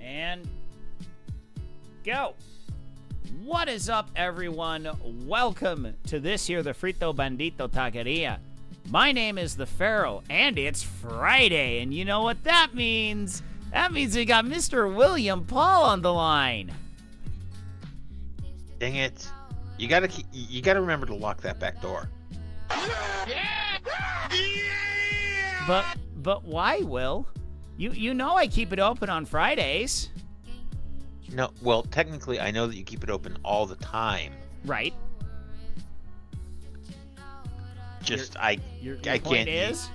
And go. What is up, everyone? Welcome to this here, the Frito Bandito Taqueria. My name is the Pharaoh, and it's Friday, and you know what that means? That means we got Mr. William Paul on the line. Dang it! You gotta remember to lock that back door. But why, Will? You know I keep it open on Fridays. No, well, technically, I know that you keep it open all the time. Right. Just your I point can't. Is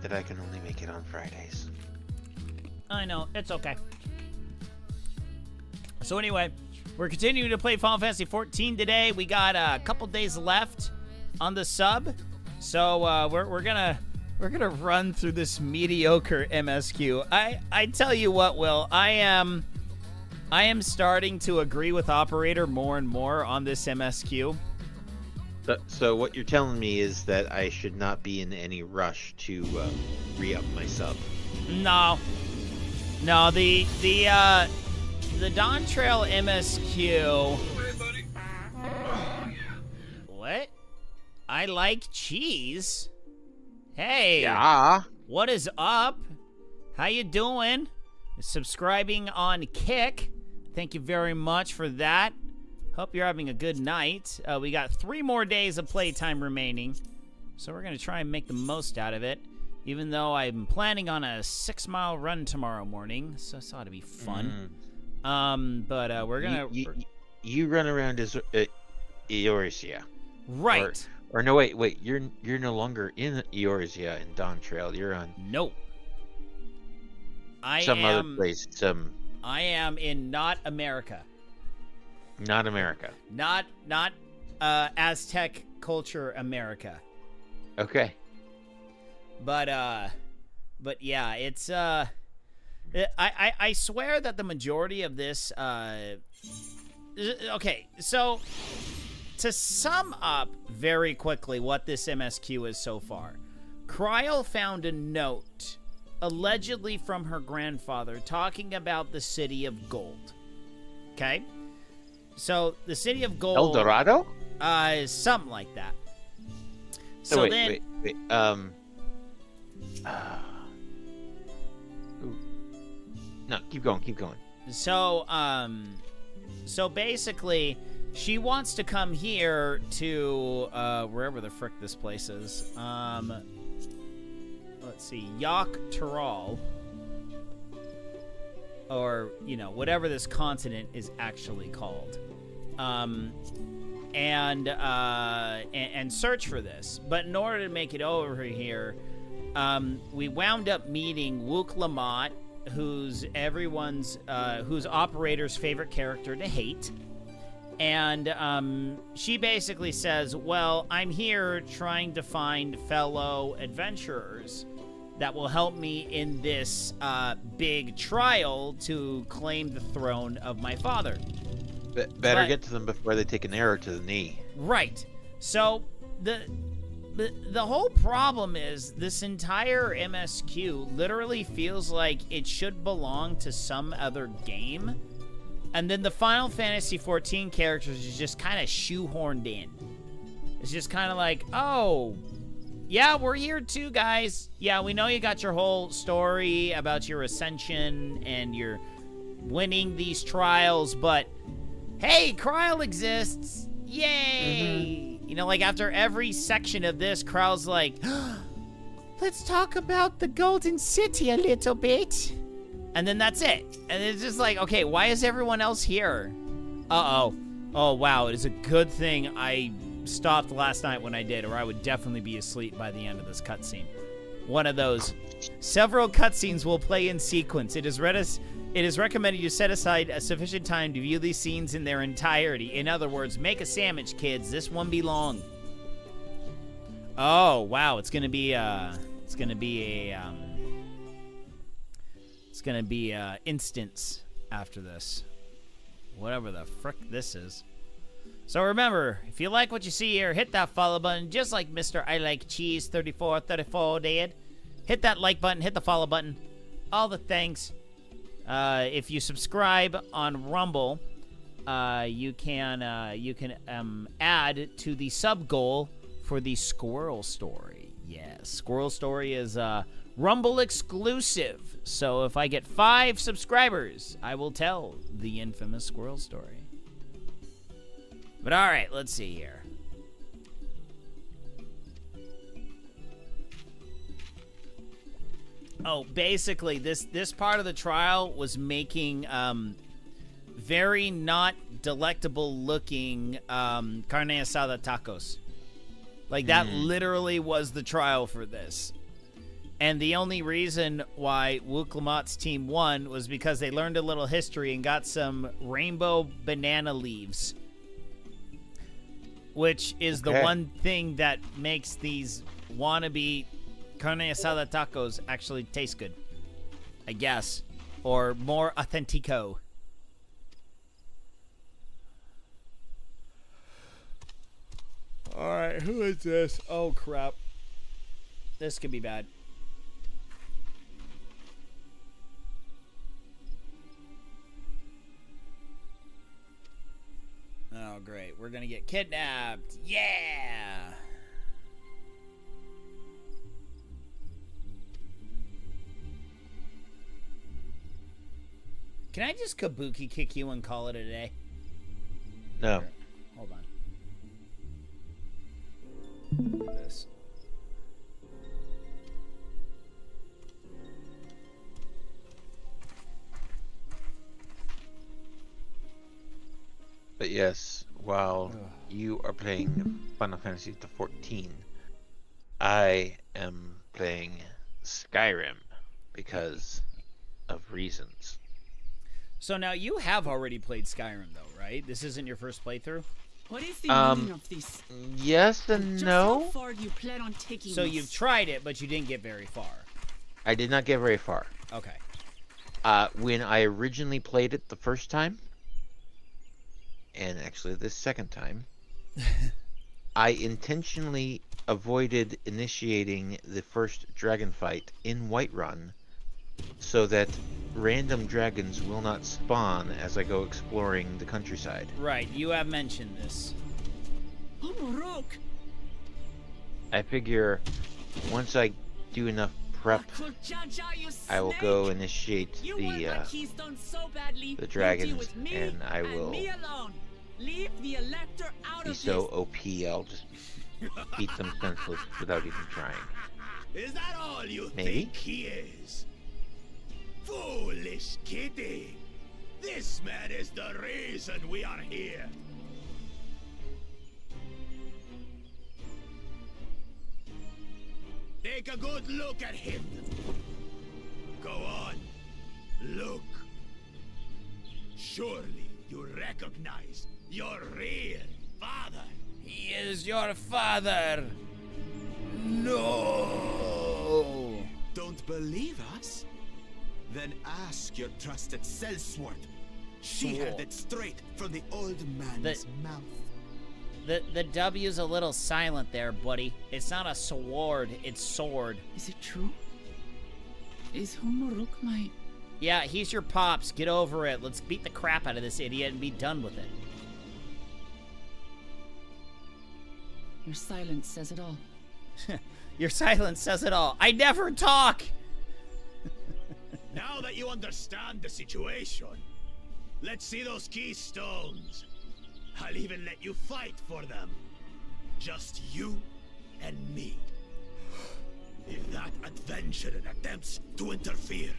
that I can only make it on Fridays. I know, it's okay. So anyway, we're continuing to play Final Fantasy 14 today. We got a couple days left on the sub, so we're gonna run through this mediocre MSQ. I tell you what, Will, I am starting to agree with Operator more and more on this MSQ. So what you're telling me is that I should not be in any rush to re-up my sub. No, the Dawntrail MSQ. Hey, buddy. Oh, yeah. What? I like cheese. Hey. Yeah. What is up? How you doing? Subscribing on Kick. Thank you very much for that. Hope you're having a good night. We got 3 more days of playtime remaining, so we're going to try and make the most out of it, even though I'm planning on a 6-mile run tomorrow morning, so this ought to be fun. But we're going to... You run around as Eorzea. Right. Or no, wait. You're no longer in Eorzea in Dawntrail. You're on... Nope. Other place. I am in not America. Not America. Not Aztec culture America. Okay. But yeah, it's I swear that the majority of this okay, so to sum up very quickly what this MSQ is so far, Kryl found a note allegedly from her grandfather talking about the City of Gold. Okay? So the City of Gold, El Dorado, is something like that. So wait. No, keep going. So so basically, she wants to come here to wherever the frick this place is. Let's see, Yok Tural, or whatever this continent is actually called, and search for this. But in order to make it over here, we wound up meeting Wook Lamont, who's who's Operator's favorite character to hate, and she basically says, "Well, I'm here trying to find fellow adventurers that will help me in this big trial to claim the throne of my father." Better get to them before they take an arrow to the knee. Right. So the whole problem is this entire MSQ literally feels like it should belong to some other game, and then the Final Fantasy 14 characters is just kind of shoehorned in. It's just kind of like, oh, yeah, we're here too, guys. Yeah, we know you got your whole story about your ascension and you're winning these trials, but hey, Kryl exists. Yay! Like after every section of this, Kryl's like, let's talk about the Golden City a little bit. And then that's it. And it's just like, okay, why is everyone else here? Uh-oh. Oh, wow, it is a good thing I stopped last night when I did, or I would definitely be asleep by the end of this cutscene. One of those. Several cutscenes will play in sequence. It is recommended you set aside a sufficient time to view these scenes in their entirety. In other words, make a sandwich, kids. This won't be long. Oh, wow, it's gonna be instance after this. Whatever the frick this is. So remember, if you like what you see here, hit that follow button, just like Mr. I Like Cheese 3434 did. Hit that like button, hit the follow button. all the things. If you subscribe on Rumble, you can add to the sub goal for the Squirrel Story. Yes, Squirrel Story is Rumble exclusive. So if I get 5 subscribers, I will tell the infamous Squirrel Story. But all right, let's see here. Oh, basically, this part of the trial was making very not delectable looking carne asada tacos. Like, that literally was the trial for this. And the only reason why Wuklamat's team won was because they learned a little history and got some rainbow banana leaves. Which is the one thing that makes these wannabe carne asada tacos actually taste good, I guess, or more authentico. All right, who is this? Oh crap, this could be bad. Oh great, we're gonna get kidnapped. Yeah. Can I just kabuki kick you and call it a day? No. Here, hold on. Do this. But yes, while you are playing Final Fantasy XIV, I am playing Skyrim because of reasons. So now you have already played Skyrim, though, right? This isn't your first playthrough? What is the meaning of this? Yes and Just no. how far do you plan on taking So this? you've tried it, but you didn't get very far. I did not get very far. Okay. When I originally played it the first time, and actually this second time, I intentionally avoided initiating the first dragon fight in Whiterun so that random dragons will not spawn as I go exploring the countryside. Right, you have mentioned this. Oh, Morok! I figure once I do enough prep, I will go initiate the dragons, and I will Leave the elector out be of so this. OP I'll just beat them senseless without even trying. Is that all you Maybe. think he is? Foolish kitty! This man is the reason we are here. Take a good look at him. Go on. Look. Surely you recognize your real father. He is your father. No. Don't believe us? Then ask your trusted sellsword. She Sword. had it straight from the old man's mouth. The W's a little silent there, buddy. It's not a sword, it's sword. Is it true? Is Humoruk my... Yeah, he's your pops. Get over it. Let's beat the crap out of this idiot and be done with it. Your silence says it all. Your silence says it all. I never talk! Now that you understand the situation, let's see those keystones. I'll even let you fight for them. Just you and me. If that adventurer attempts to interfere,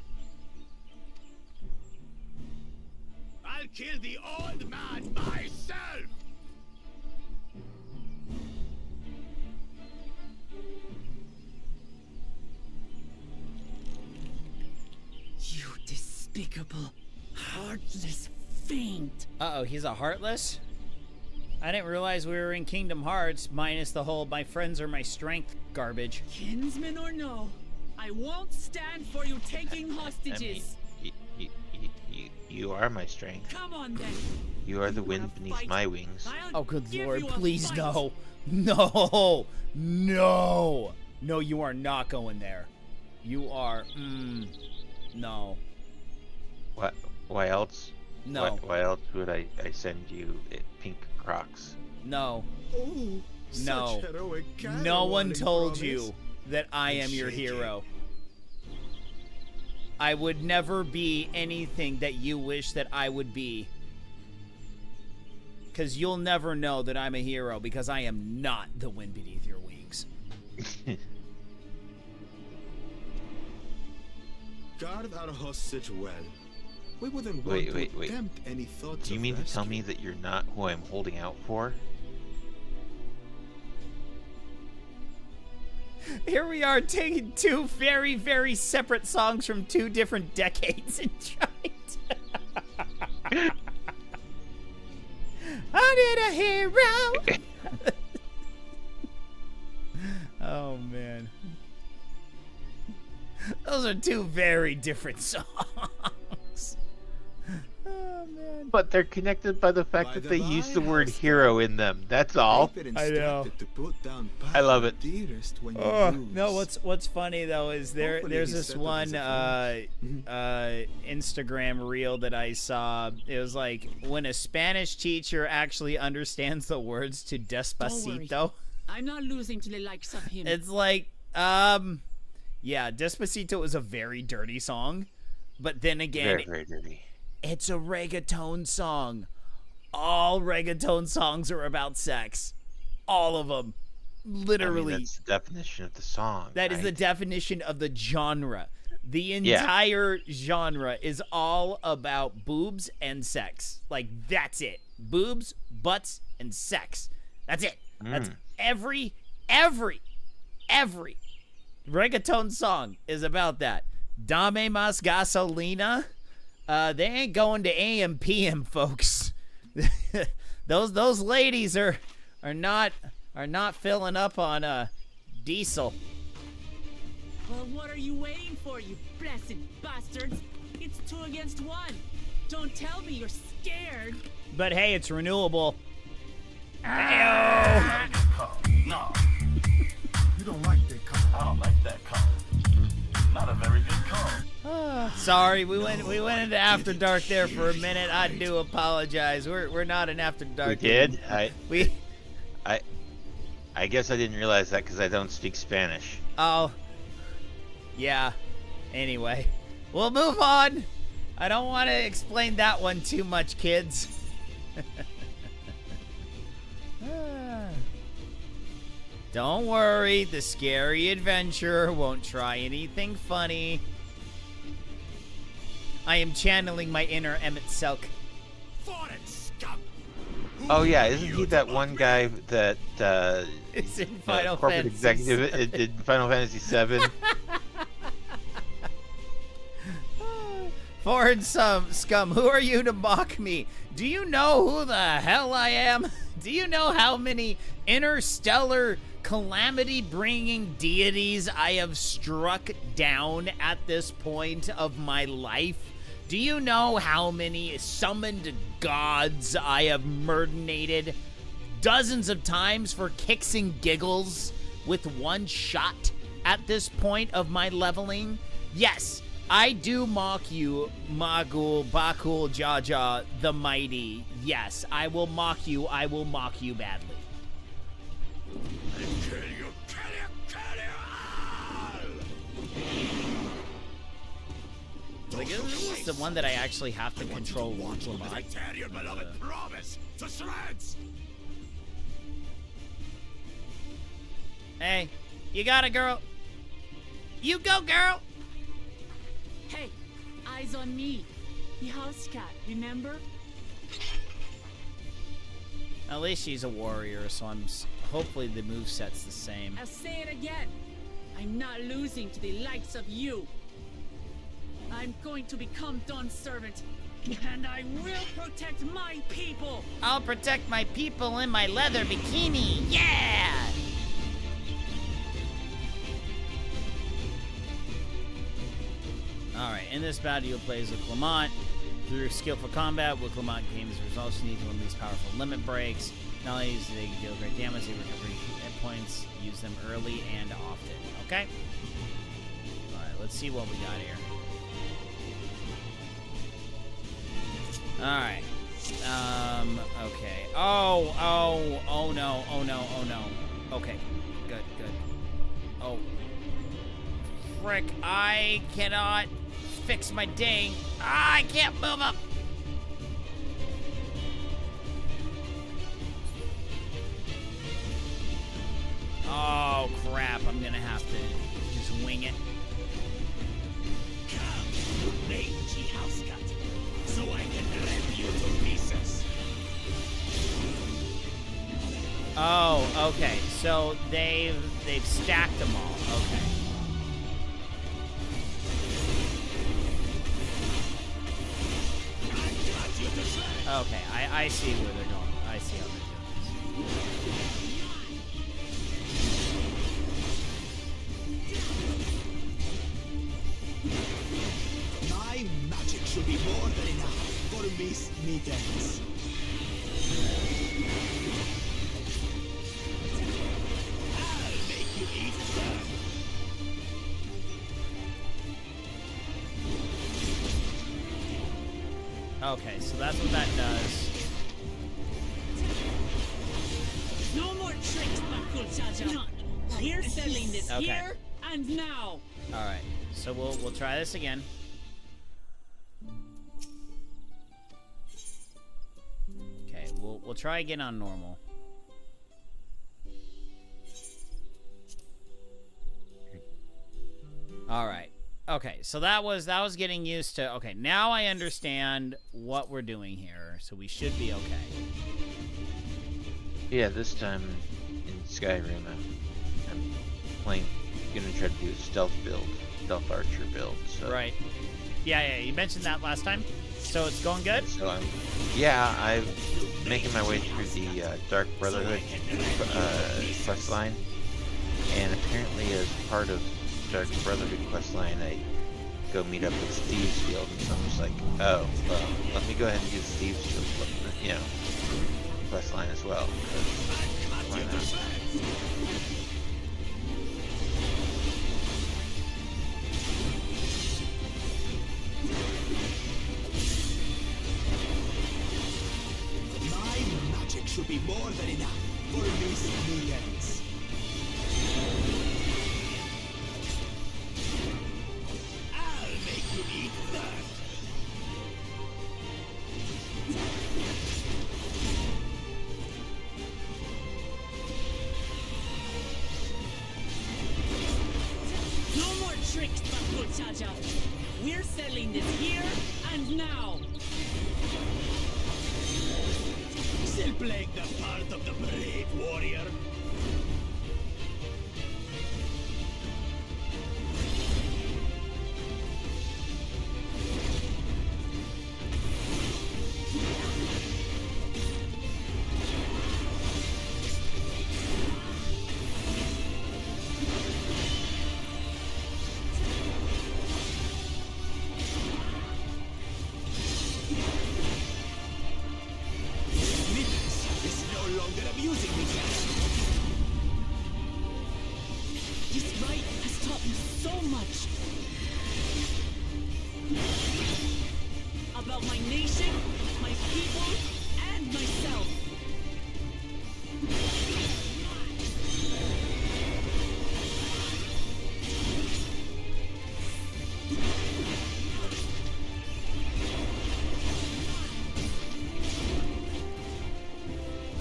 I'll kill the old man myself! You despicable, heartless fiend. Uh-oh, he's a heartless? I didn't realize we were in Kingdom Hearts, minus the whole my friends are my strength garbage. Kinsman or no, I won't stand for you taking hostages. You are my strength. Come on then. You are the wind beneath my wings. I'll Oh, good give lord, you a please fight. no. No! No! No, you are not going there. You are, No. What? Why else? No. Why else would I send you pink Crocs? No. Oh, No. such heroic No one caterwauling told promise. you that I am your Shaking. hero. I would never be anything that you wish that I would be. Because you'll never know that I'm a hero, because I am not the wind beneath your wings. Guard our hostage well. We wouldn't want Wait. to tempt any thoughts Do you of mean to tell rescue. me that you're not who I'm holding out for? Here we are taking two very, very separate songs from two different decades and trying to... I need a hero! Oh, man. Those are two very different songs. Oh, man. But they're connected by the fact By that the they use the by, word Hester. hero in them. That's all. They've been I know. instructed to put down I love it. dearest when you Oh, lose. no, what's funny though is there's Hopefully this he one set up Instagram reel that I saw. It was like when a Spanish teacher actually understands the words to Despacito. I'm not losing to the likes of him. It's like yeah, Despacito is a very dirty song, but then again, Very, very dirty. it's a reggaeton song. All reggaeton songs are about sex. All of them. Literally. I mean, that's the definition of the song. That is right? the definition of the genre. The entire genre is all about boobs and sex. Like, that's it. Boobs, butts, and sex. That's it. That's every reggaeton song is about that. Dame mas gasolina. They ain't going to AM PM, folks. those ladies are not filling up on diesel. Well, what are you waiting for, you blessed bastards? It's 2 against 1. Don't tell me you're scared. But hey, it's renewable. No. You don't like that color. I don't like that color. Not a very good color. Sorry, we went into After Dark there for a minute. I do apologize. We're not in After We Dark. did? I I guess I didn't realize that because I don't speak Spanish. Oh, yeah. Anyway, we'll move on. I don't want to explain that one too much, kids. Don't worry, the scary adventure won't try anything funny. I am channeling my inner Emmett Selk. Foreign scum! Oh yeah, isn't he that one guy that It's in Final corporate Fantasy executive VII. in Final Fantasy VII? Foreign scum, who are you to mock me? Do you know who the hell I am? Do you know how many interstellar calamity-bringing deities I have struck down at this point of my life? Do you know how many summoned gods I have murderated dozens of times for kicks and giggles with one shot at this point of my leveling? Yes, I do mock you, Magul, Bakul, Jaja, the Mighty. Yes, I will mock you. I will mock you badly. Kill you, kill you, kill you all! Like, this is the one that I actually have to control Watch as I Lamont. tear your beloved promise to shreds! Hey, you got it, girl. You go, girl. Hey, eyes on me. The house cat, remember? At least she's a warrior, so hopefully the moveset's the same. I'll say it again. I'm not losing to the likes of you. I'm going to become Dawn's servant, and I will protect my people. I'll protect my people in my leather bikini. Yeah! Alright, in this battle you'll play as a Clement. Through skillful combat, with Clement gains results, you need to release powerful limit breaks. Not only do they deal great damage, they recover hit points. Use them early and often. Okay? Alright, let's see what we got here. Alright. Okay. Oh no. Okay. Good. Oh. Frick, I cannot fix my ding. I can't move up. Oh, crap. I'm gonna have to just wing it. Come, mangy house cat, so I can rip you to pieces. Oh, okay. So they've stacked them all. Okay. Okay, I see where they're going. I see how they're doing this. My magic should be more than enough for Miss Mittens. I'll make you eat them. Okay, so that's what that does. No more tricks, Uncle Jaja. We're settling this here and now. All right, so we'll try this again. Okay, we'll try again on normal. All right. Okay, so that was getting used to. Okay, now I understand what we're doing here, so we should be okay. Yeah, this time in Skyrim, I'm gonna try to do a stealth archer build. So. Right. Yeah, you mentioned that last time. So it's going good? So I'm making my way through the Dark Brotherhood quest line, and apparently as part of Dark Brotherhood questline, I go meet up with Steve's Field, and so I'm just like, oh, well, let me go ahead and do Steve's Field, questline as well. Why not? My magic should be more than enough for Miss Mittens. You eat that. No more tricks, Uncle Jaja. We're settling this here and now. Still playing the part of the brave warrior. About my nation, my people, and myself.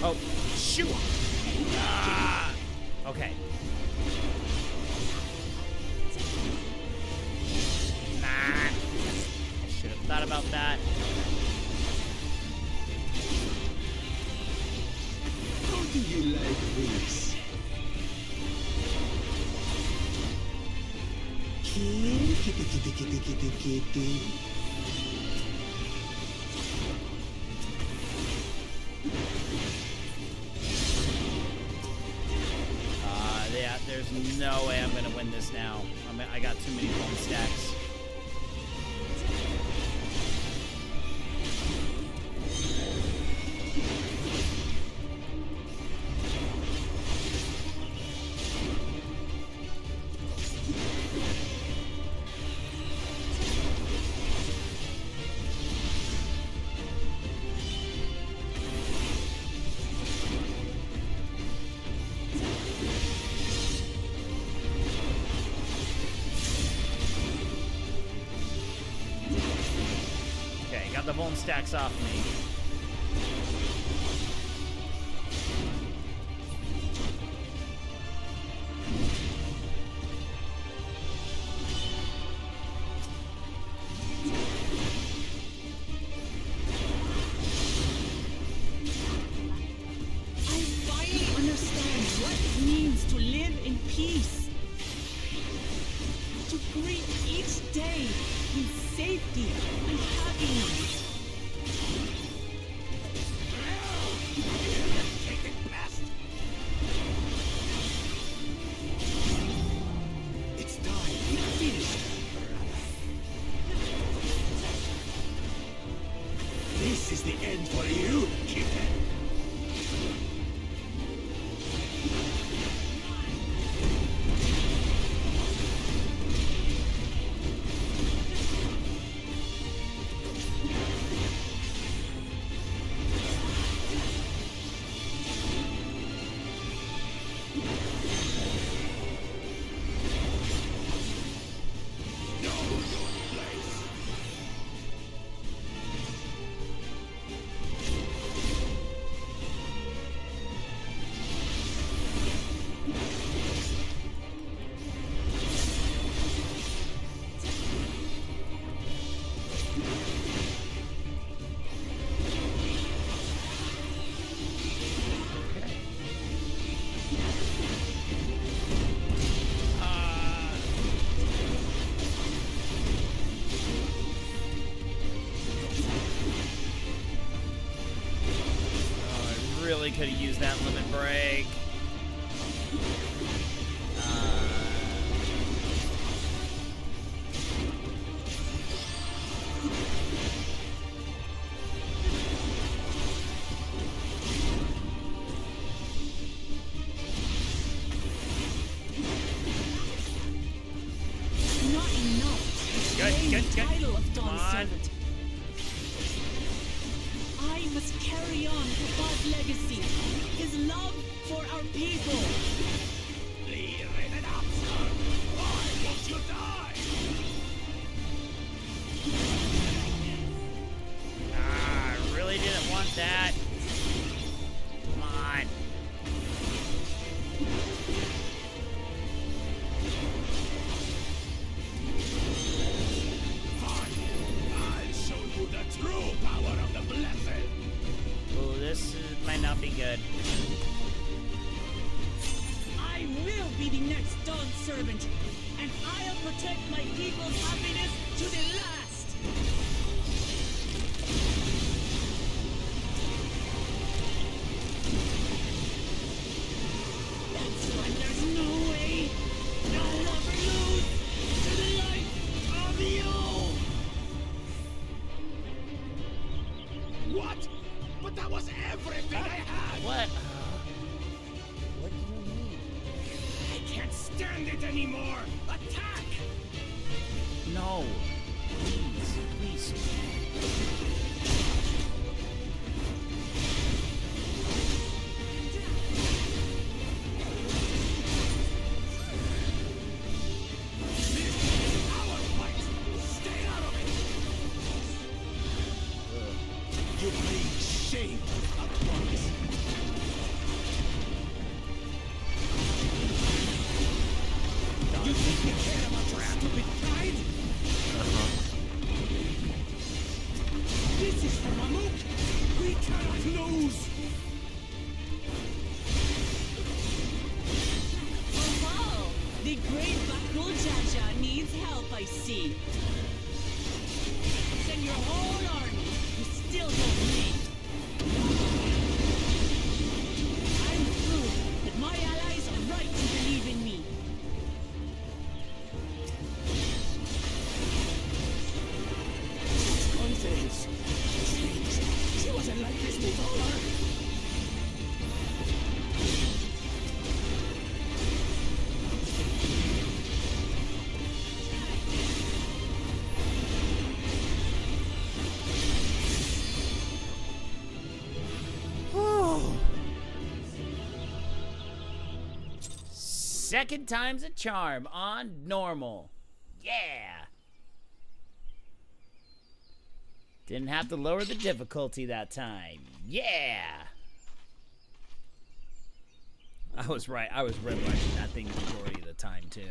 Oh, shoot! Ah! Okay. Should have thought about that. How do you like this? Kitty. Yeah, there's no way I'm gonna win this now. I got too many bone stacks. Yeah, the bone stacks off me. I finally understand what it means to live in peace. To greet each day in safety and happiness. Take it past. It's time. We finished. This is the end for you, Cupid. Really could have used that limit break. Not enough. Good, Claim good, the good. title of Come Dawn on. Servant. I must carry on Papa's legacy, his love for our people. Leave it up, son. Why won't you die? I really didn't want that. Come on. Fine. I'll show you the true power of the blessed. Oh, might not be good. I will be the next Dawn Servant, and I'll protect my people's happiness to the last. That's why there's no way I'll ever lose to the light of you. What? But that was everything I had! What? What do you mean? I can't stand it anymore! Attack! No. Please, please. This is our fight! Stay out of it! You bring shame upon us! You think we care about your stupid pride? This is for Mamuk! We cannot lose! Oh wow! The great Bakul Jaja needs help, I see. Send your whole army. You still don't lead. I'm proof that my allies are right to believe in me. Confidence. Strange. She wasn't like this before. Second time's a charm on normal. Yeah. Didn't have to lower the difficulty that time. Yeah! I was right. I was red rushing that thing the majority of the time, too.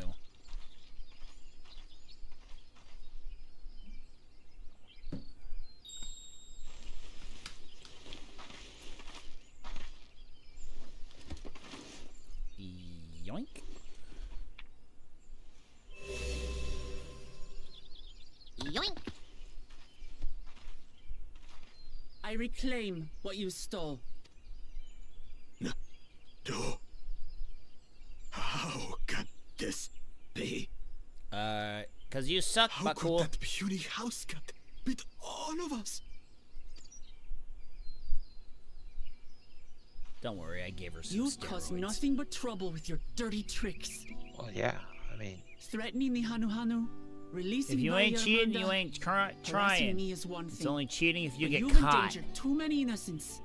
Yoink. Yoink! I reclaim what you stole. No. How can this be? Cause you suck, How Bakul. could that puny house cat beat all of us? Don't worry, I gave her some You've steroids. caused nothing but trouble with your dirty tricks. Well, yeah. I mean, Threatening the Hanu, releasing If you ain't Bahia cheating, Amanda, you ain't harassing trying. me is one It's thing. only cheating if you but get you've caught. endangered too many innocents.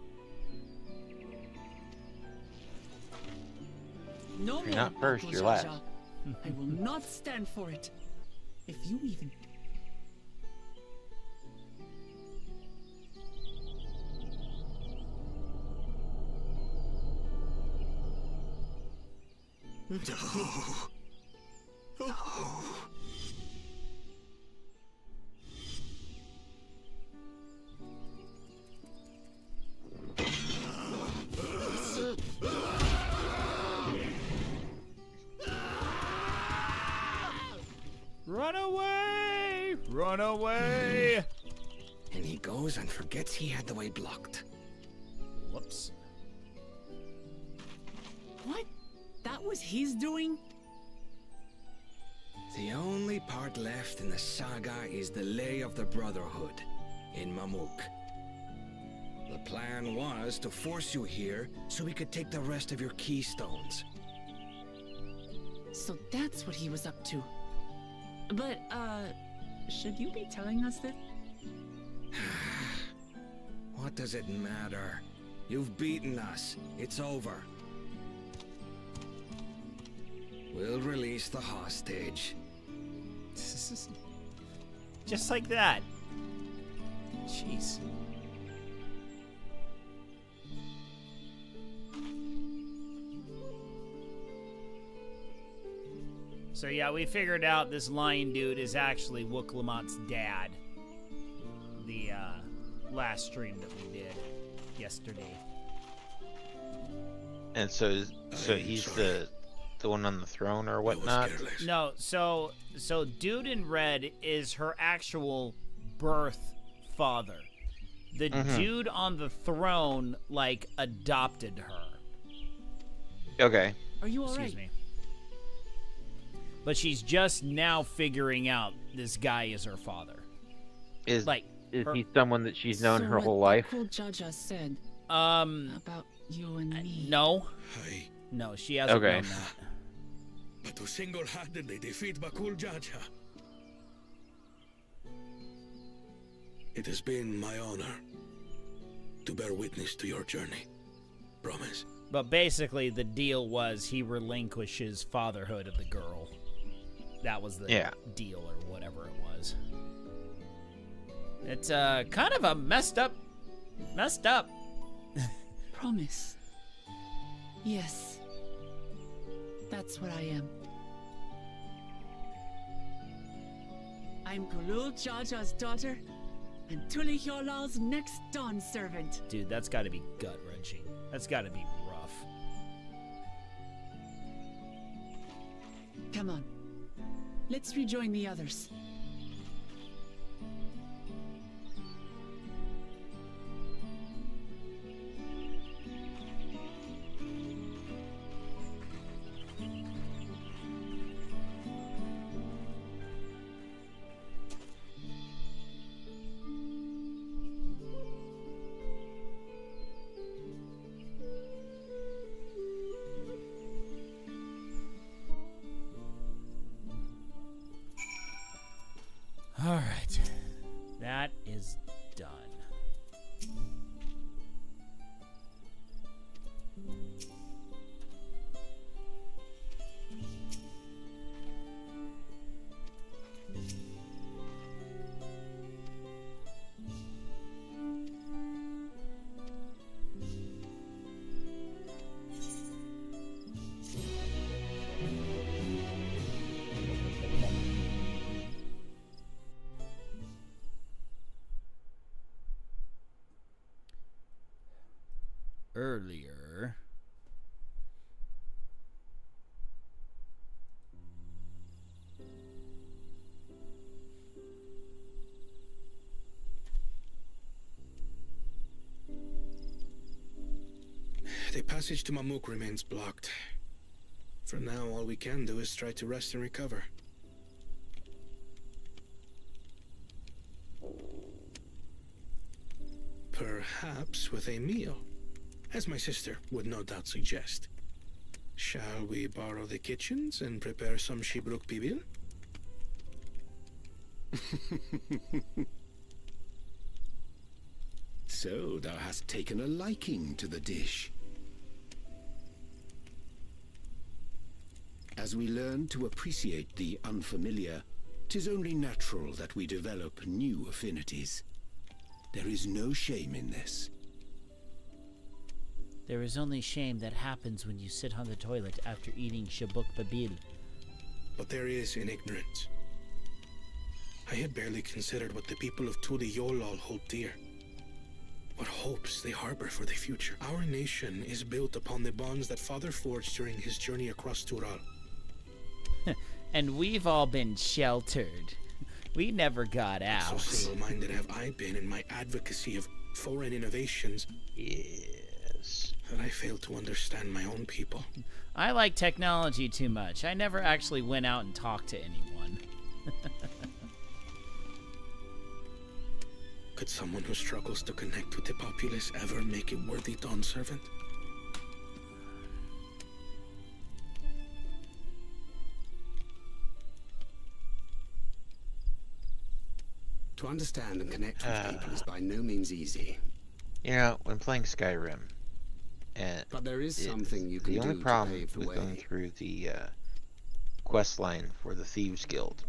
No You're more, not first, Uncle you're Jaja. last. I will not stand for it. If you even... No. Run away! Run away! And he goes and forgets he had the way blocked. Whoops. What? That was his doing? The only part left in the saga is the Lay of the Brotherhood in Mamuk. The plan was to force you here so we could take the rest of your keystones. So that's what he was up to. But, should you be telling us that? What does it matter? You've beaten us. It's over. We'll release the hostage. Just like that. Jeez. So yeah, we figured out this lion dude is actually Wook Lamont's dad. The last stream that we did yesterday. and so he's the one on the throne or whatnot. No, so dude in red is her actual birth father. The dude on the throne like adopted her. Okay. Are you alright? Excuse me. But she's just now figuring out this guy is her father. Is Like her, he someone that she's known So her what whole life? Uncle Jaja said about you and me. no. Aye, No, she hasn't Okay. known that. but to single-handedly defeat Bakul Jaja. It has been my honor to bear witness to your journey. Promise. But basically the deal was he relinquishes fatherhood of the girl. That was the deal or whatever it was. It's kind of a messed up. Promise. Yes. That's what I am. I'm Kulul Jaja's daughter, and Tuli Hyolal's next dawn servant. Dude, that's got to be gut-wrenching. That's got to be rough. Come on. Let's rejoin the others. All right. That is done. earlier. The passage to Mamuk remains blocked. For now, all we can do is try to rest and recover. Perhaps with a meal, as my sister would no doubt suggest. Shall we borrow the kitchens and prepare some Shibruk Bibil? So thou hast taken a liking to the dish. As we learn to appreciate the unfamiliar, 'tis only natural that we develop new affinities. There is no shame in this. There is only shame that happens when you sit on the toilet after eating Shabuk Babil. But there is in ignorance. I had barely considered what the people of Tuli Yolol hold dear. What hopes they harbor for the future. Our nation is built upon the bonds that Father forged during his journey across Tural. And we've all been sheltered. We never got out. So single-minded have I been in my advocacy of foreign innovations Yes. that I failed to understand my own people. I like technology too much. I never actually went out and talked to anyone. Could someone who struggles to connect with the populace ever make a worthy Dawn servant? To understand and connect with people is by no means easy. You know, when playing Skyrim, and But there is something you can the only do to problem pave the with going way. through the quest line for the Thieves Guild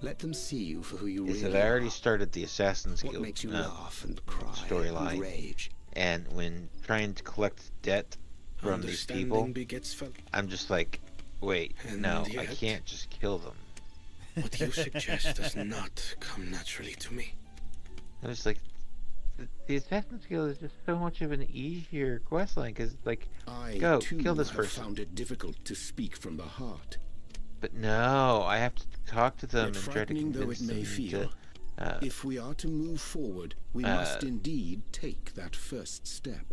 Let them see you for who you is really that I already are. started the Assassin's What Guild makes you laugh and cry storyline. and rage? And when trying to collect debt from these Understanding people, begets fel- I'm just like, wait, And no, I yet- can't just kill them. What you suggest does not come naturally to me. I was like, the Assassin's Guild is just so much of an easier quest line, because like, I go, too kill this have person. found it difficult to speak from the heart. But no, I have to talk to them Yet and try to frightening though convince it may them feel, to, if we are to move forward, we must indeed take that first step.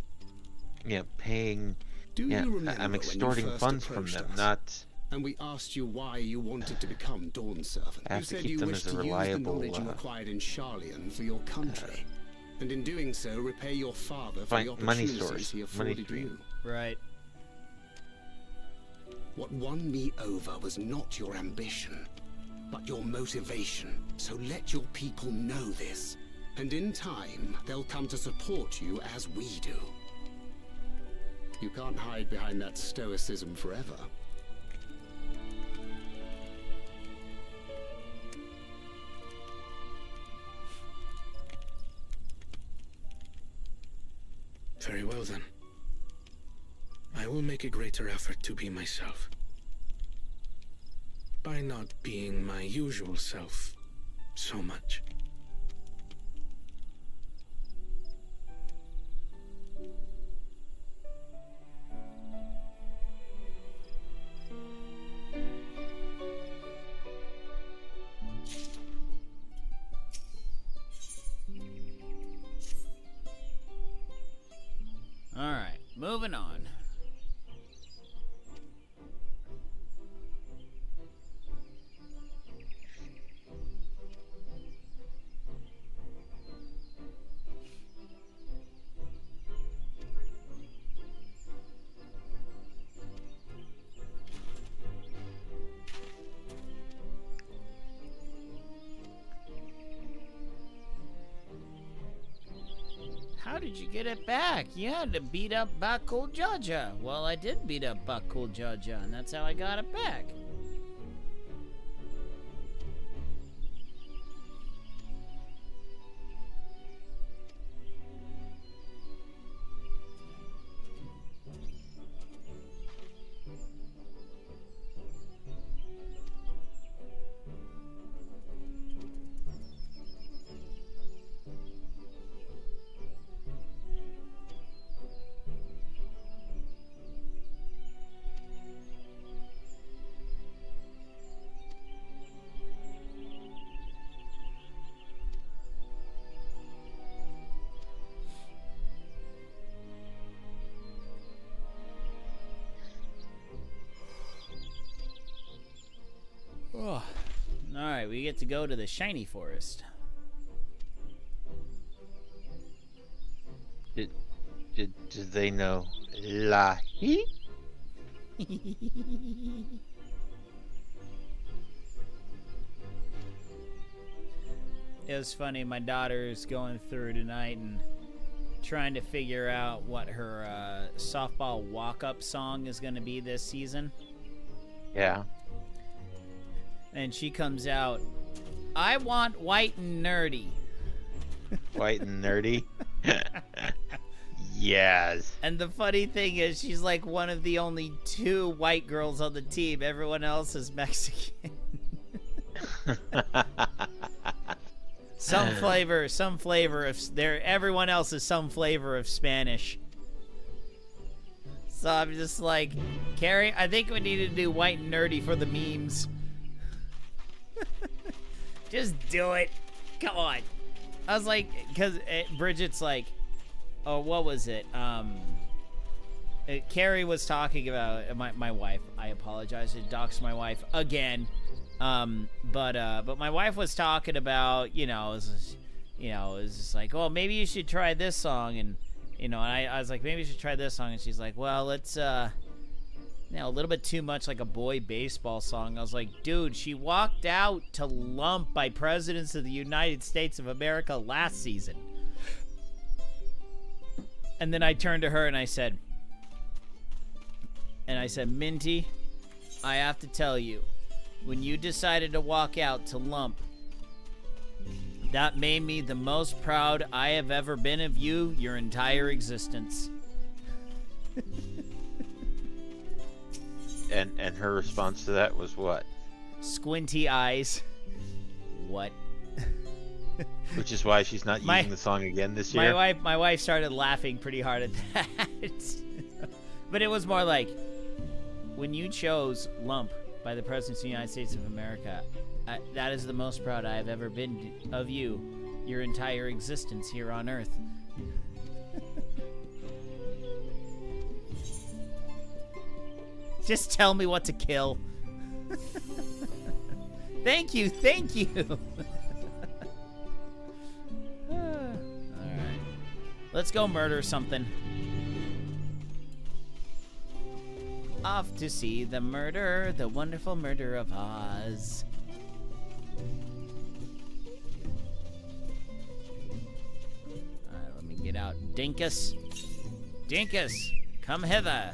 paying. Do Yeah, you remember I'm when you extorting first funds from approached them, us, not. and we asked you why you wanted to become Dawn Servant? I have You to said keep you them wished as a to use the reliable, knowledge you acquired in Sharlayan for your country, and in doing so, repay your father for the money opportunities source, he money afforded stream. you. Right. What won me over was not your ambition, but your motivation. So let your people know this, and in time, they'll come to support you as we do. You can't hide behind that stoicism forever. Very well then. I will make a greater effort to be myself. By not being my usual self so much. All right, moving on. How did you get it back? You had to beat up Bakul Jaja. Well, I did beat up Bakul Jaja, and that's how I got it back. get to go to the shiny forest. Did they know Lahi? It was funny. My daughter's going through tonight and trying to figure out what her softball walk-up song is going to be this season. Yeah. And she comes out, I want white and nerdy. White and nerdy? Yes. And the funny thing is, she's like one of the only 2 white girls on the team. Everyone else is Mexican. Some flavor of everyone else is some flavor of Spanish. So I'm just like, Carrie, I think we need to do white and nerdy for the memes. Just do it. Come on. I was like, because Bridget's like, oh, what was it? Carrie was talking about my wife. I apologize. I doxed my wife again. But my wife was talking about, it was just like, oh, maybe you should try this song, and I was like, maybe you should try this song, and she's like, well, let's a little bit too much like a boy baseball song. I was like, dude, she walked out to Lump by Presidents of the United States of America last season. And then I turned to her and I said, Minty, I have to tell you, when you decided to walk out to Lump, that made me the most proud I have ever been of you your entire existence. And her response to that was what? Squinty eyes. What? Which is why she's not using the song again this year. My wife started laughing pretty hard at that. But it was more like, when you chose Lump by the President of the United States of America, that is the most proud I have ever been of you your entire existence here on Earth. Just tell me what to kill. Thank you. Alright. Let's go murder something. Off to see the wonderful murder of Oz. Alright, let me get out. Dinkus, come hither.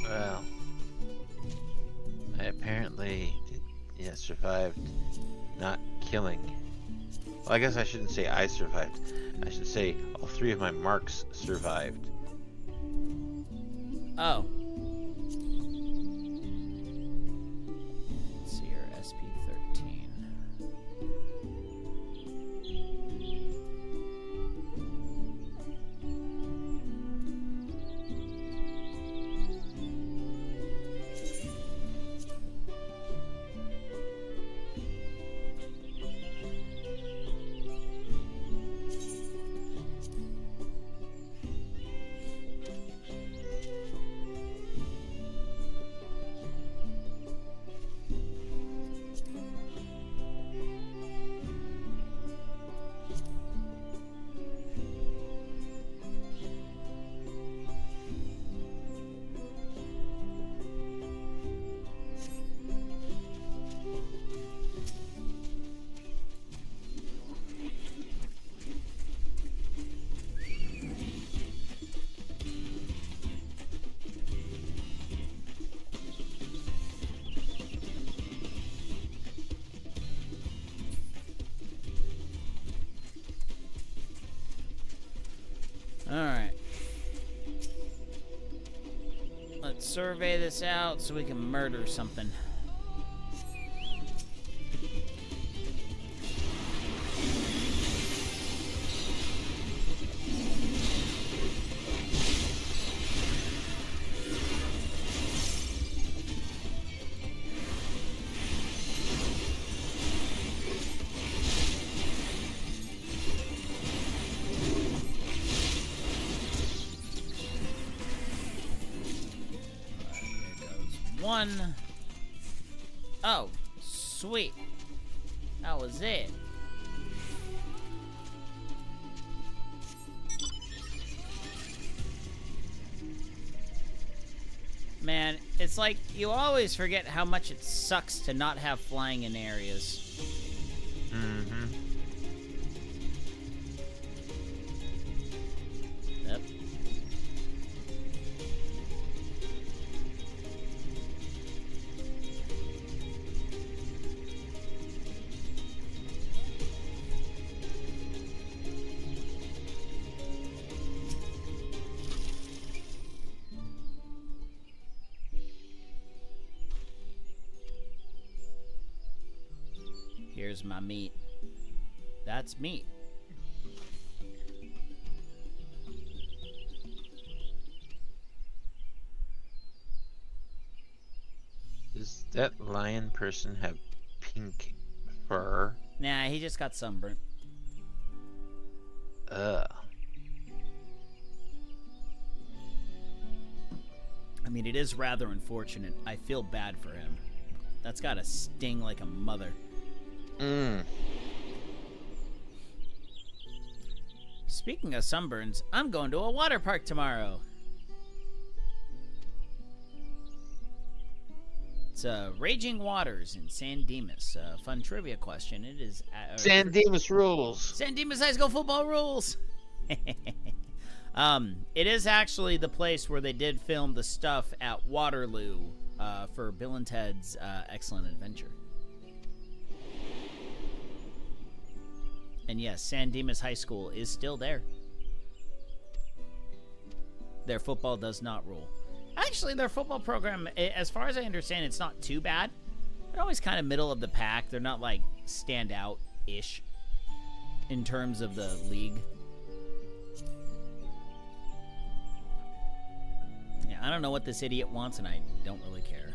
Well, I apparently survived not killing. Well, I guess I shouldn't say I survived. I should say all 3 of my marks survived. Oh. Let's see here, SP13. Alright. Let's survey this out so we can murder something. one. Oh, sweet. That was it. Man, it's like you always forget how much it sucks to not have flying in areas. Mm-hmm. Yep. Here's my meat. That's meat. Does that lion person have pink fur? Nah, he just got sunburnt. Ugh. I mean, it is rather unfortunate. I feel bad for him. That's gotta sting like a mother. Speaking of sunburns, I'm going to a water park tomorrow. It's Raging Waters in San Dimas. Fun trivia question. It is San Dimas rules. San Dimas High School football rules. It is actually the place where they did film the stuff at Waterloo for Bill and Ted's Excellent Adventure. And yes, San Dimas High School is still there. Their football does not rule. Actually, their football program, as far as I understand, it's not too bad. They're always kind of middle of the pack. They're not like standout-ish in terms of the league. Yeah, I don't know what this idiot wants, and I don't really care.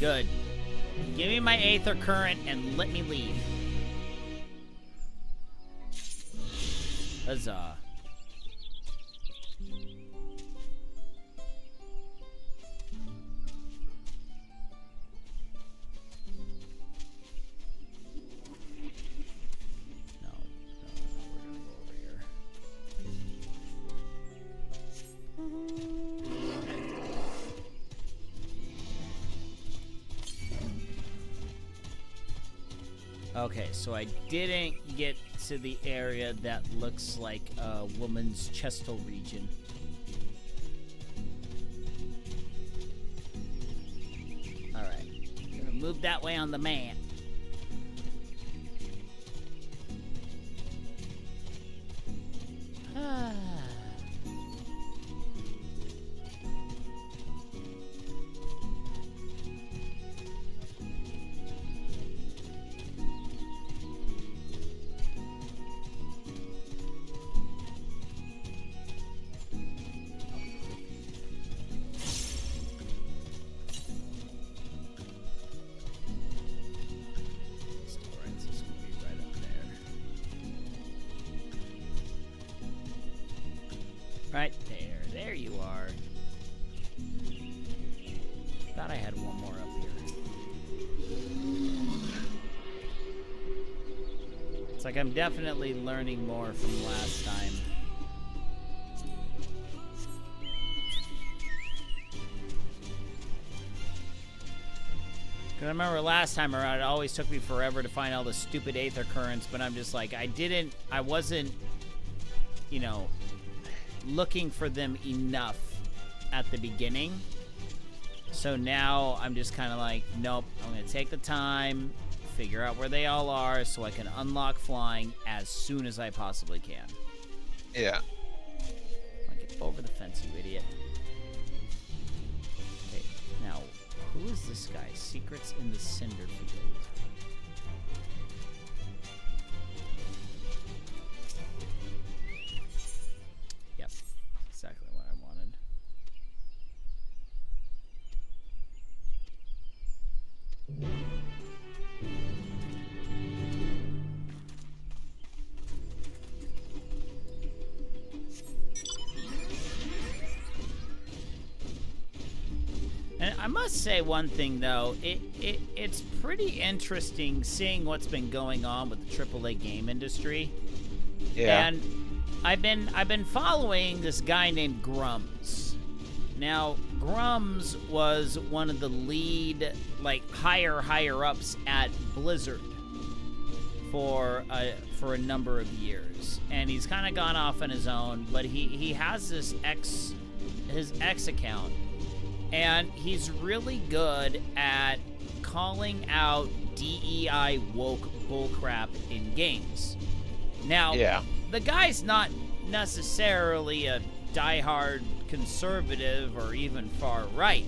Good. Give me my Aether Current and let me leave. Huzzah. No, we're gonna go over here. Okay, so I didn't get to the area that looks like a woman's chestal region. Alright, gonna move that way on the map. Right there. There you are. Thought I had one more up here. It's like I'm definitely learning more from last time. Because I remember last time around, it always took me forever to find all the stupid Aether Currents, but I'm just like, I wasn't, you know, looking for them enough at the beginning. So now I'm just kind of like, nope, I'm going to take the time, figure out where they all are so I can unlock flying as soon as I possibly can. Yeah. Get over the fence, you idiot. Okay, now, who is this guy? Secrets in the Cinder Field. Yep, exactly what I wanted. I must say one thing though, it's pretty interesting seeing what's been going on with the AAA game industry. Yeah. And I've been following this guy named Grums. Now, Grums was one of the lead, like, higher ups at Blizzard for a number of years, and he's kind of gone off on his own. But he has this his X account, and he's really good at calling out DEI woke bullcrap in games. Now, Yeah. the guy's not necessarily a diehard conservative or even far right,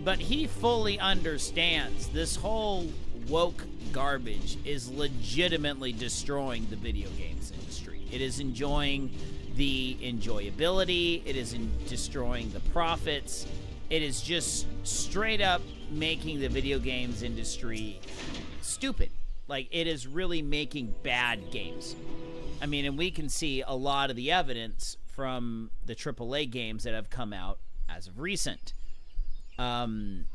but he fully understands this whole woke garbage is legitimately destroying the video games industry. It is enjoying the enjoyability, it is destroying the profits, it is just straight up making the video games industry stupid. Like, it is really making bad games. I mean, and we can see a lot of the evidence from the AAA games that have come out as of recent. And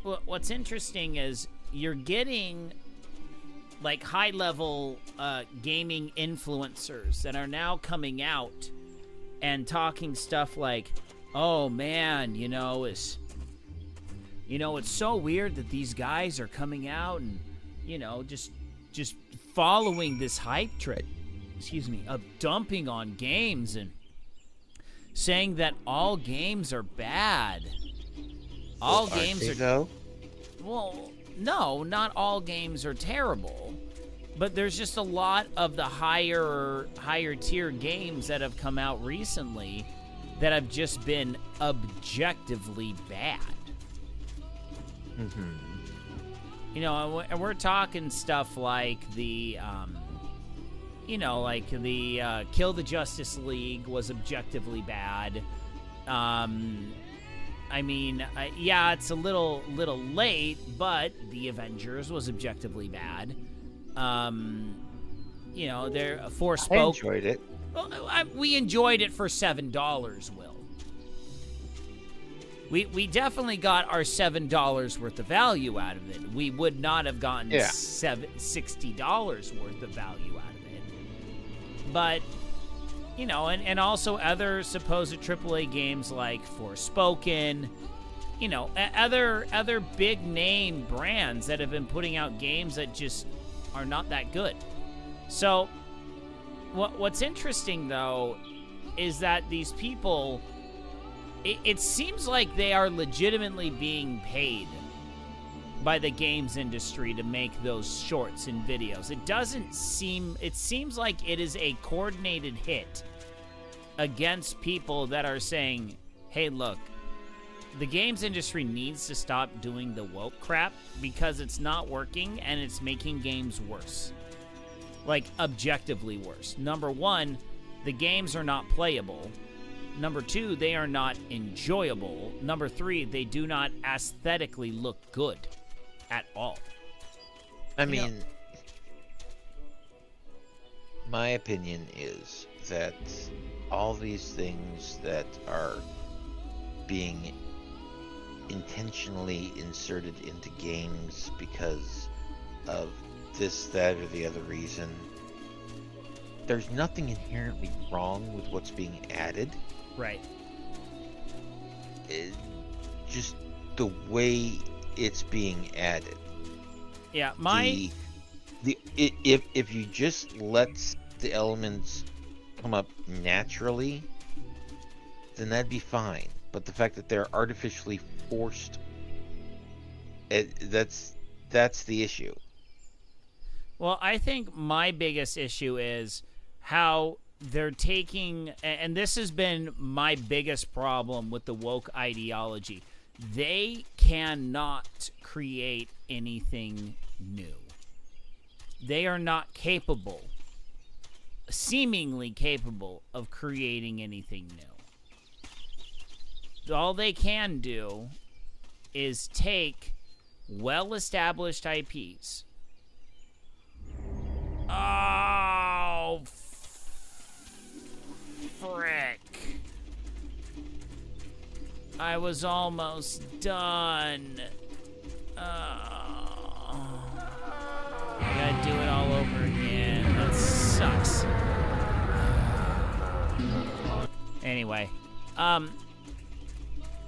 what's interesting is you're getting, like, high-level gaming influencers that are now coming out and talking stuff like, oh, man, it's so weird that these guys are coming out and, just following this hype train, of dumping on games and saying that all games are bad. All games are... Though? Well, no, not all games are terrible. But there's just a lot of the higher tier games that have come out recently that have just been objectively bad. Mm-hmm. And we're talking stuff like the, Kill the Justice League was objectively bad. It's a little late, but the Avengers was objectively bad. Forspoken. I enjoyed it. We enjoyed it for $7, Will. We definitely got our $7 worth of value out of it. We would not have gotten $60 worth of value out of it. But, and also other supposed AAA games like Forspoken, other big name brands that have been putting out games that just are not that good. So, what's interesting though is that these people, it seems like they are legitimately being paid by the games industry to make those shorts and videos. It seems like it is a coordinated hit against people that are saying, hey, look, the games industry needs to stop doing the woke crap because it's not working and it's making games worse. Like, objectively worse. Number one, the games are not playable. Number two, they are not enjoyable. Number three, they do not aesthetically look good at all. My opinion is that all these things that are being intentionally inserted into games because of this, that, or the other reason, there's nothing inherently wrong with what's being added. Right. Just the way it's being added. Yeah, if you just let the elements come up naturally, then that'd be fine. But the fact that they're artificially forced, that's the issue. Well, I think my biggest issue is how they're taking, and this has been my biggest problem with the woke ideology. They cannot create anything new. They are not capable, seemingly capable, of creating anything new. All they can do is take well-established IPs. Oh, frick. I was almost done. I gotta do it all over again. That sucks. Anyway,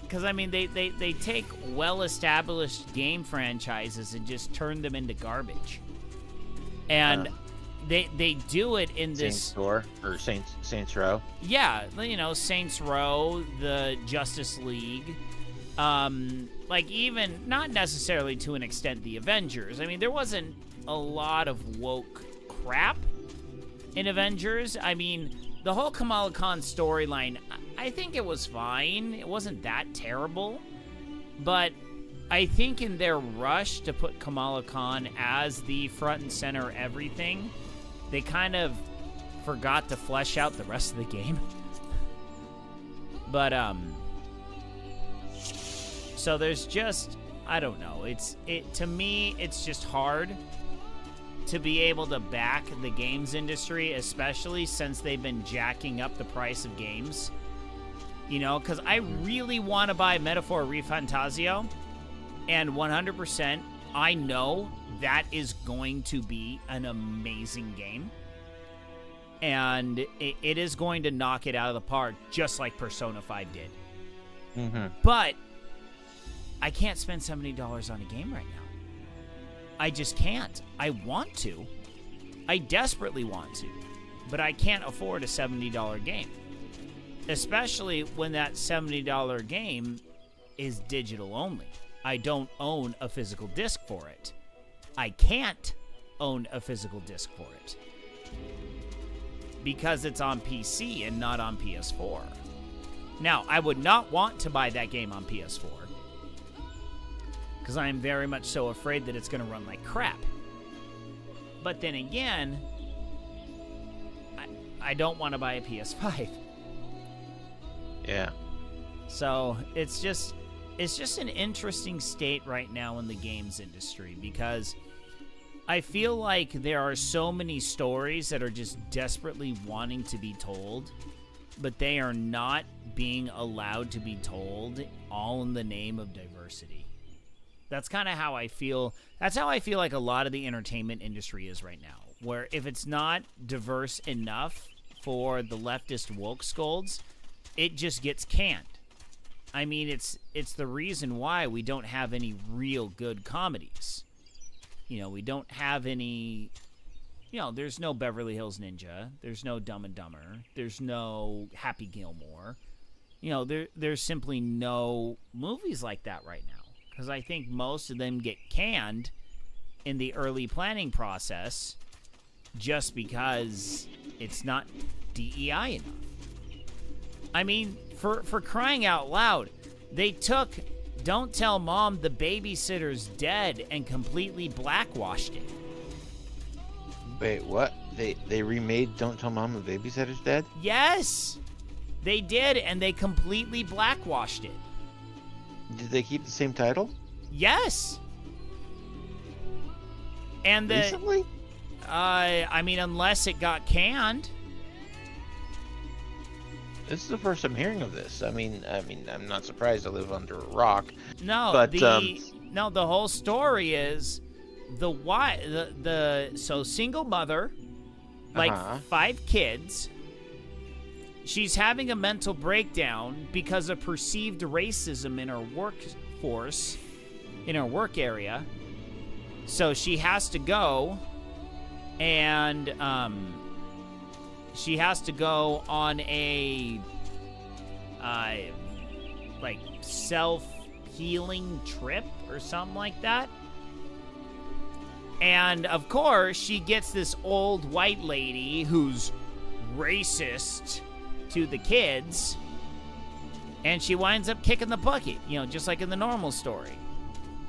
because I mean, they take well-established game franchises and just turn them into garbage, and they do it in this Saints Row. Yeah, you know, Saints Row, the Justice League, like even not necessarily to an extent the Avengers. I mean, there wasn't a lot of woke crap in Avengers. I mean, the whole Kamala Khan storyline, I think it was fine. It wasn't that terrible. But I think in their rush to put Kamala Khan as the front and center everything, they kind of forgot to flesh out the rest of the game. But, so there's just, I don't know. To me, it's just hard to be able to back the games industry, especially since they've been jacking up the price of games. You know, because I really want to buy Metaphor Refantasio, and 100%, I know that is going to be an amazing game. And it is going to knock it out of the park, just like Persona 5 did. Mm-hmm. But I can't spend $70 on a game right now. I just can't. I want to. I desperately want to. But I can't afford a $70 game. Especially when that $70 game is digital only. I don't own a physical disc for it. I can't own a physical disc for it. Because it's on PC and not on PS4. Now, I would not want to buy that game on PS4. Because I am very much so afraid that it's going to run like crap. But then again, I don't want to buy a PS5. Yeah. So it's just an interesting state right now in the games industry, because I feel like there are so many stories that are just desperately wanting to be told, but they are not being allowed to be told, all in the name of diversity. That's kind of how I feel. That's how I feel like a lot of the entertainment industry is right now, where if it's not diverse enough for the leftist woke scolds, it just gets canned. I mean, it's the reason why we don't have any real good comedies. You know, we don't have any, you know, there's no Beverly Hills Ninja, there's no Dumb and Dumber, there's no Happy Gilmore. You know, there's simply no movies like that right now. Because I think most of them get canned in the early planning process just because it's not DEI enough. I mean, for crying out loud, they took Don't Tell Mom the Babysitter's Dead and completely blackwashed it. Wait, what? They remade Don't Tell Mom the Babysitter's Dead? Yes! They did, and they completely blackwashed it. Did they keep the same title? Yes! And Recently? I mean, unless it got canned. This is the first I'm hearing of this. I mean, I'm not surprised I live under a rock. No, but the whole story is so single mother, like 5 kids. She's having a mental breakdown because of perceived racism in her workforce, in her work area. So she has to go and she has to go on a like self-healing trip or something like that. And of course, she gets this old white lady who's racist to the kids, and she winds up kicking the bucket, you know, just like in the normal story.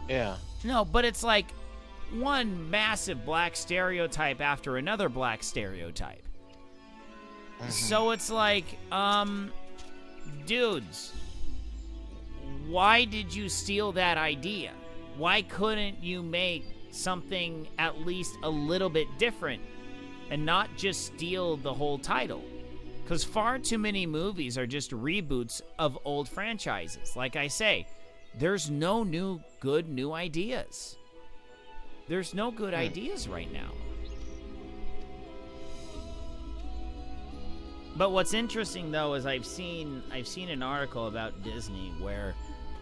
Yeah. No, but it's like one massive black stereotype after another black stereotype. Mm-hmm. So it's like, dudes, why did you steal that idea? Why couldn't you make something at least a little bit different and not just steal the whole title? Because far too many movies are just reboots of old franchises. Like I say, there's no good new ideas. There's no good ideas right now. But what's interesting though is I've seen an article about Disney where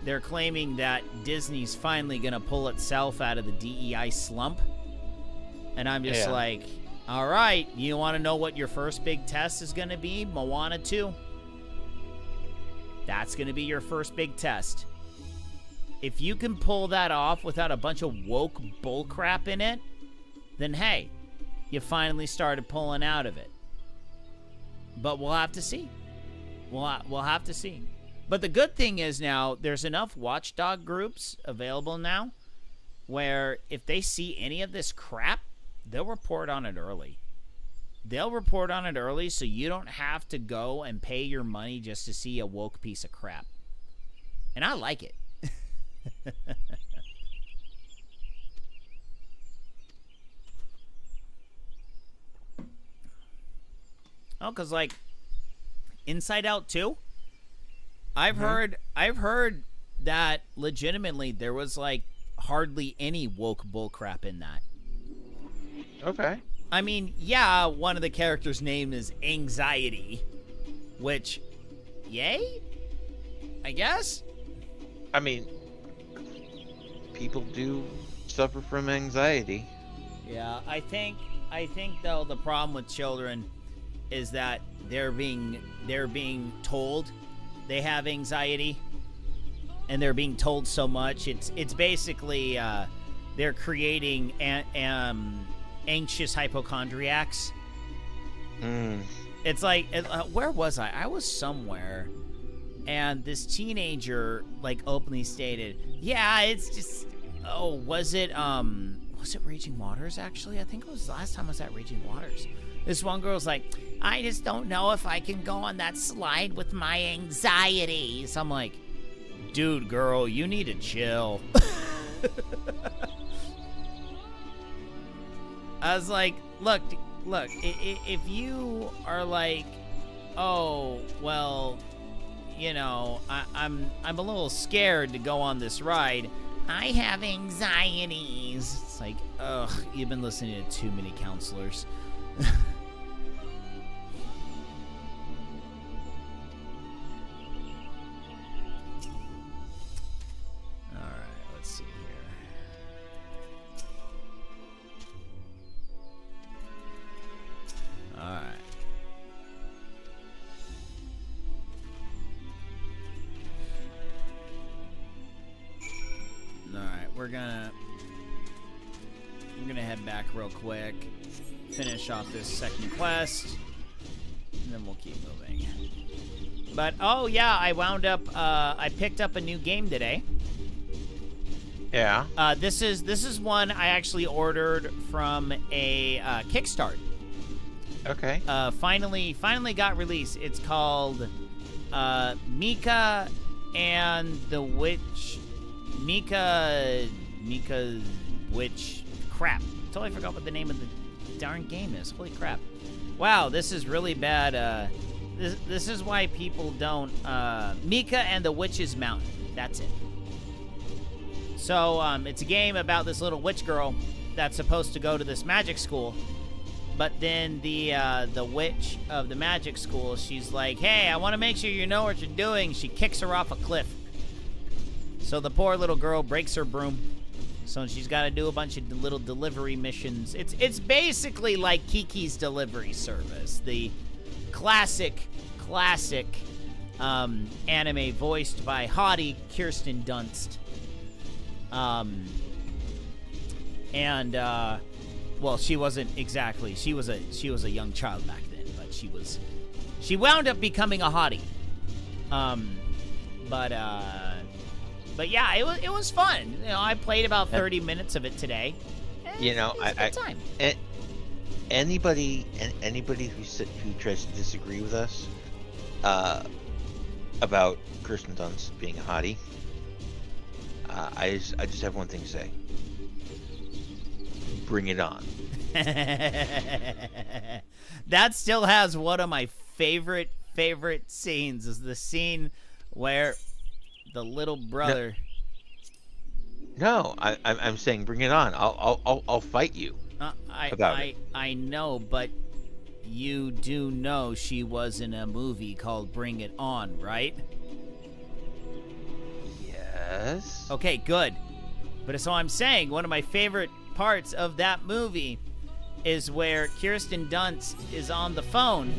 they're claiming that Disney's finally gonna pull itself out of the DEI slump. And I'm just like, all right, you want to know what your first big test is going to be? Moana 2. That's going to be your first big test. If you can pull that off without a bunch of woke bullcrap in it, then hey, you finally started pulling out of it. But we'll have to see. We'll have to see. But the good thing is now there's enough watchdog groups available now where if they see any of this crap, they'll report on it early. They'll report on it early so you don't have to go and pay your money just to see a woke piece of crap. And I like it. Oh, because like Inside Out 2, I've heard that legitimately there was like hardly any woke bullcrap in that. Okay. I mean, yeah, one of the characters' name is Anxiety, which, yay? I guess? I mean, people do suffer from anxiety. Yeah, I think though the problem with children is that they're being told they have anxiety, and they're being told so much. It's basically they're creating anxious hypochondriacs. It's like, where was I? I was somewhere, and this teenager like openly stated, "Yeah, it's just, was it Raging Waters? Actually, I think it was the last time I was at Raging Waters." This one girl's like, "I just don't know if I can go on that slide with my anxieties." I'm like, dude, girl, you need to chill. I was like, look, if you are like, oh, well, you know, I'm a little scared to go on this ride. I have anxieties. It's like, ugh, you've been listening to too many counselors. We're gonna head back real quick, finish off this second quest, and then we'll keep moving. But oh yeah, I wound up I picked up a new game today. Yeah. This is one I actually ordered from a Kickstart. Okay. Finally got released. It's called Mika and the Witch. Mika's Witch. Crap. Totally forgot what the name of the darn game is. Holy crap. Wow, this is really bad. This is why people don't. Mika and the Witch's Mountain. That's it. So, it's a game about this little witch girl that's supposed to go to this magic school. But then the witch of the magic school, she's like, hey, I want to make sure you know what you're doing. She kicks her off a cliff. So the poor little girl breaks her broom. So she's got to do a bunch of little delivery missions. It's basically like Kiki's Delivery Service, the classic anime voiced by haughty Kirsten Dunst. Well, she wasn't exactly. She was a young child back then, but she wound up becoming a hottie. But yeah, it was fun. You know, I played about 30 minutes of it today. You know, it was a good time. Anybody who tries to disagree with us about Kirsten Dunst being a hottie, I just have one thing to say. Bring it on. That still has one of my favorite scenes is the scene where the little brother. No, I'm saying bring it on. I'll fight you about it. I know, but you do know she was in a movie called Bring It On, right? Yes. Okay, good. But so I'm saying one of my favorite parts of that movie is where Kirsten Dunst is on the phone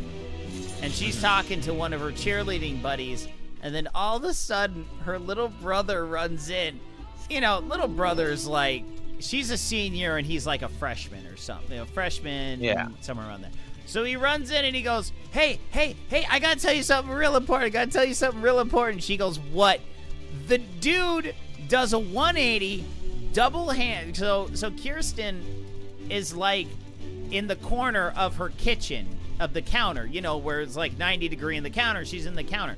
and she's talking to one of her cheerleading buddies, and then all of a sudden her little brother runs in. You know, little brother's like, she's a senior and he's like a freshman or something. You know, freshman, somewhere around there. So he runs in and he goes, hey, I gotta tell you something real important. She goes, what? The dude does a 180 double hand. So Kirsten is like in the corner of her kitchen, of the counter, you know, where it's like 90 degree in the counter. She's in the counter.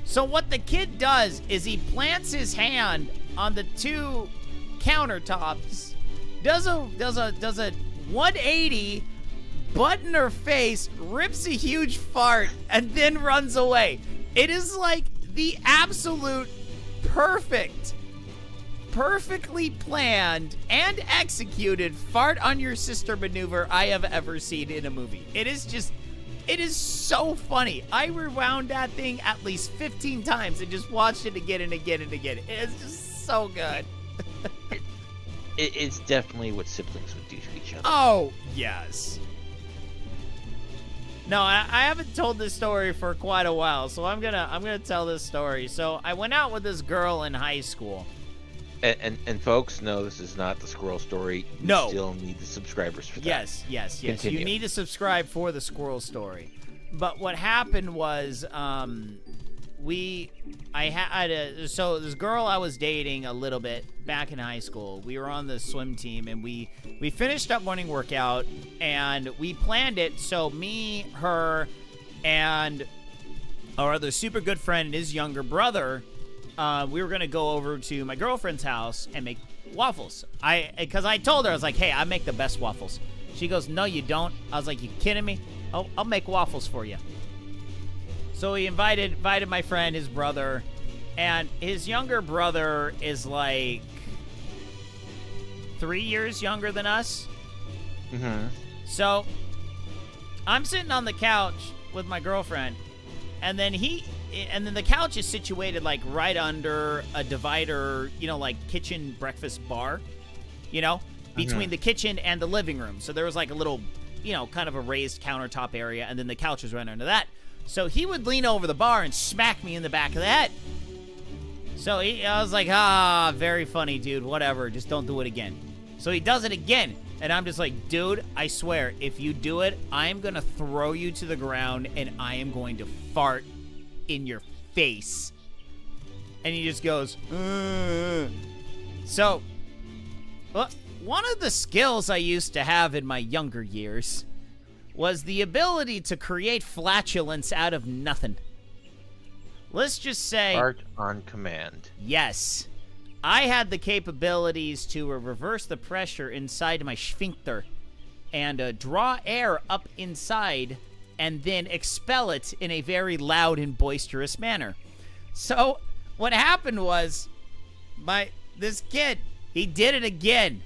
So what the kid does is he plants his hand on the two countertops, does a 180, butt in her face, rips a huge fart, and then runs away. It is like the absolute perfectly planned and executed fart on your sister maneuver I have ever seen in a movie. It is so funny. I rewound that thing at least 15 times and just watched it again and again and again. It's just so good. It's definitely what siblings would do to each other. Oh, yes. No, I haven't told this story for quite a while, so I'm gonna tell this story. So I went out with this girl in high school. And folks, no, this is not the squirrel story. You No. still need the subscribers for that. Yes. Continue. You need to subscribe for the squirrel story. But what happened was, so this girl I was dating a little bit back in high school, we were on the swim team, and we finished up morning workout, and we planned it. So me, her, and our other super good friend and his younger brother, we were going to go over to my girlfriend's house and make waffles. Because I told her, I was like, hey, I make the best waffles. She goes, no, you don't. I was like, you kidding me? I'll make waffles for you. So he invited my friend, his brother, and his younger brother is like 3 years younger than us. Mm-hmm. So I'm sitting on the couch with my girlfriend, and then the couch is situated like right under a divider, you know, like kitchen breakfast bar, you know, between the kitchen and the living room. So there was like a little, you know, kind of a raised countertop area, and then the couch was right under that. So he would lean over the bar and smack me in the back of the head. So I was like, very funny, dude, whatever, just don't do it again. So he does it again, and I'm just like, dude, I swear, if you do it, I'm going to throw you to the ground, and I am going to fart in your face. And he just goes, So, one of the skills I used to have in my younger years was the ability to create flatulence out of nothing. Let's just say... Fart on command. Yes. I had the capabilities to reverse the pressure inside my sphincter and draw air up inside and then expel it in a very loud and boisterous manner. So what happened was this kid, he did it again.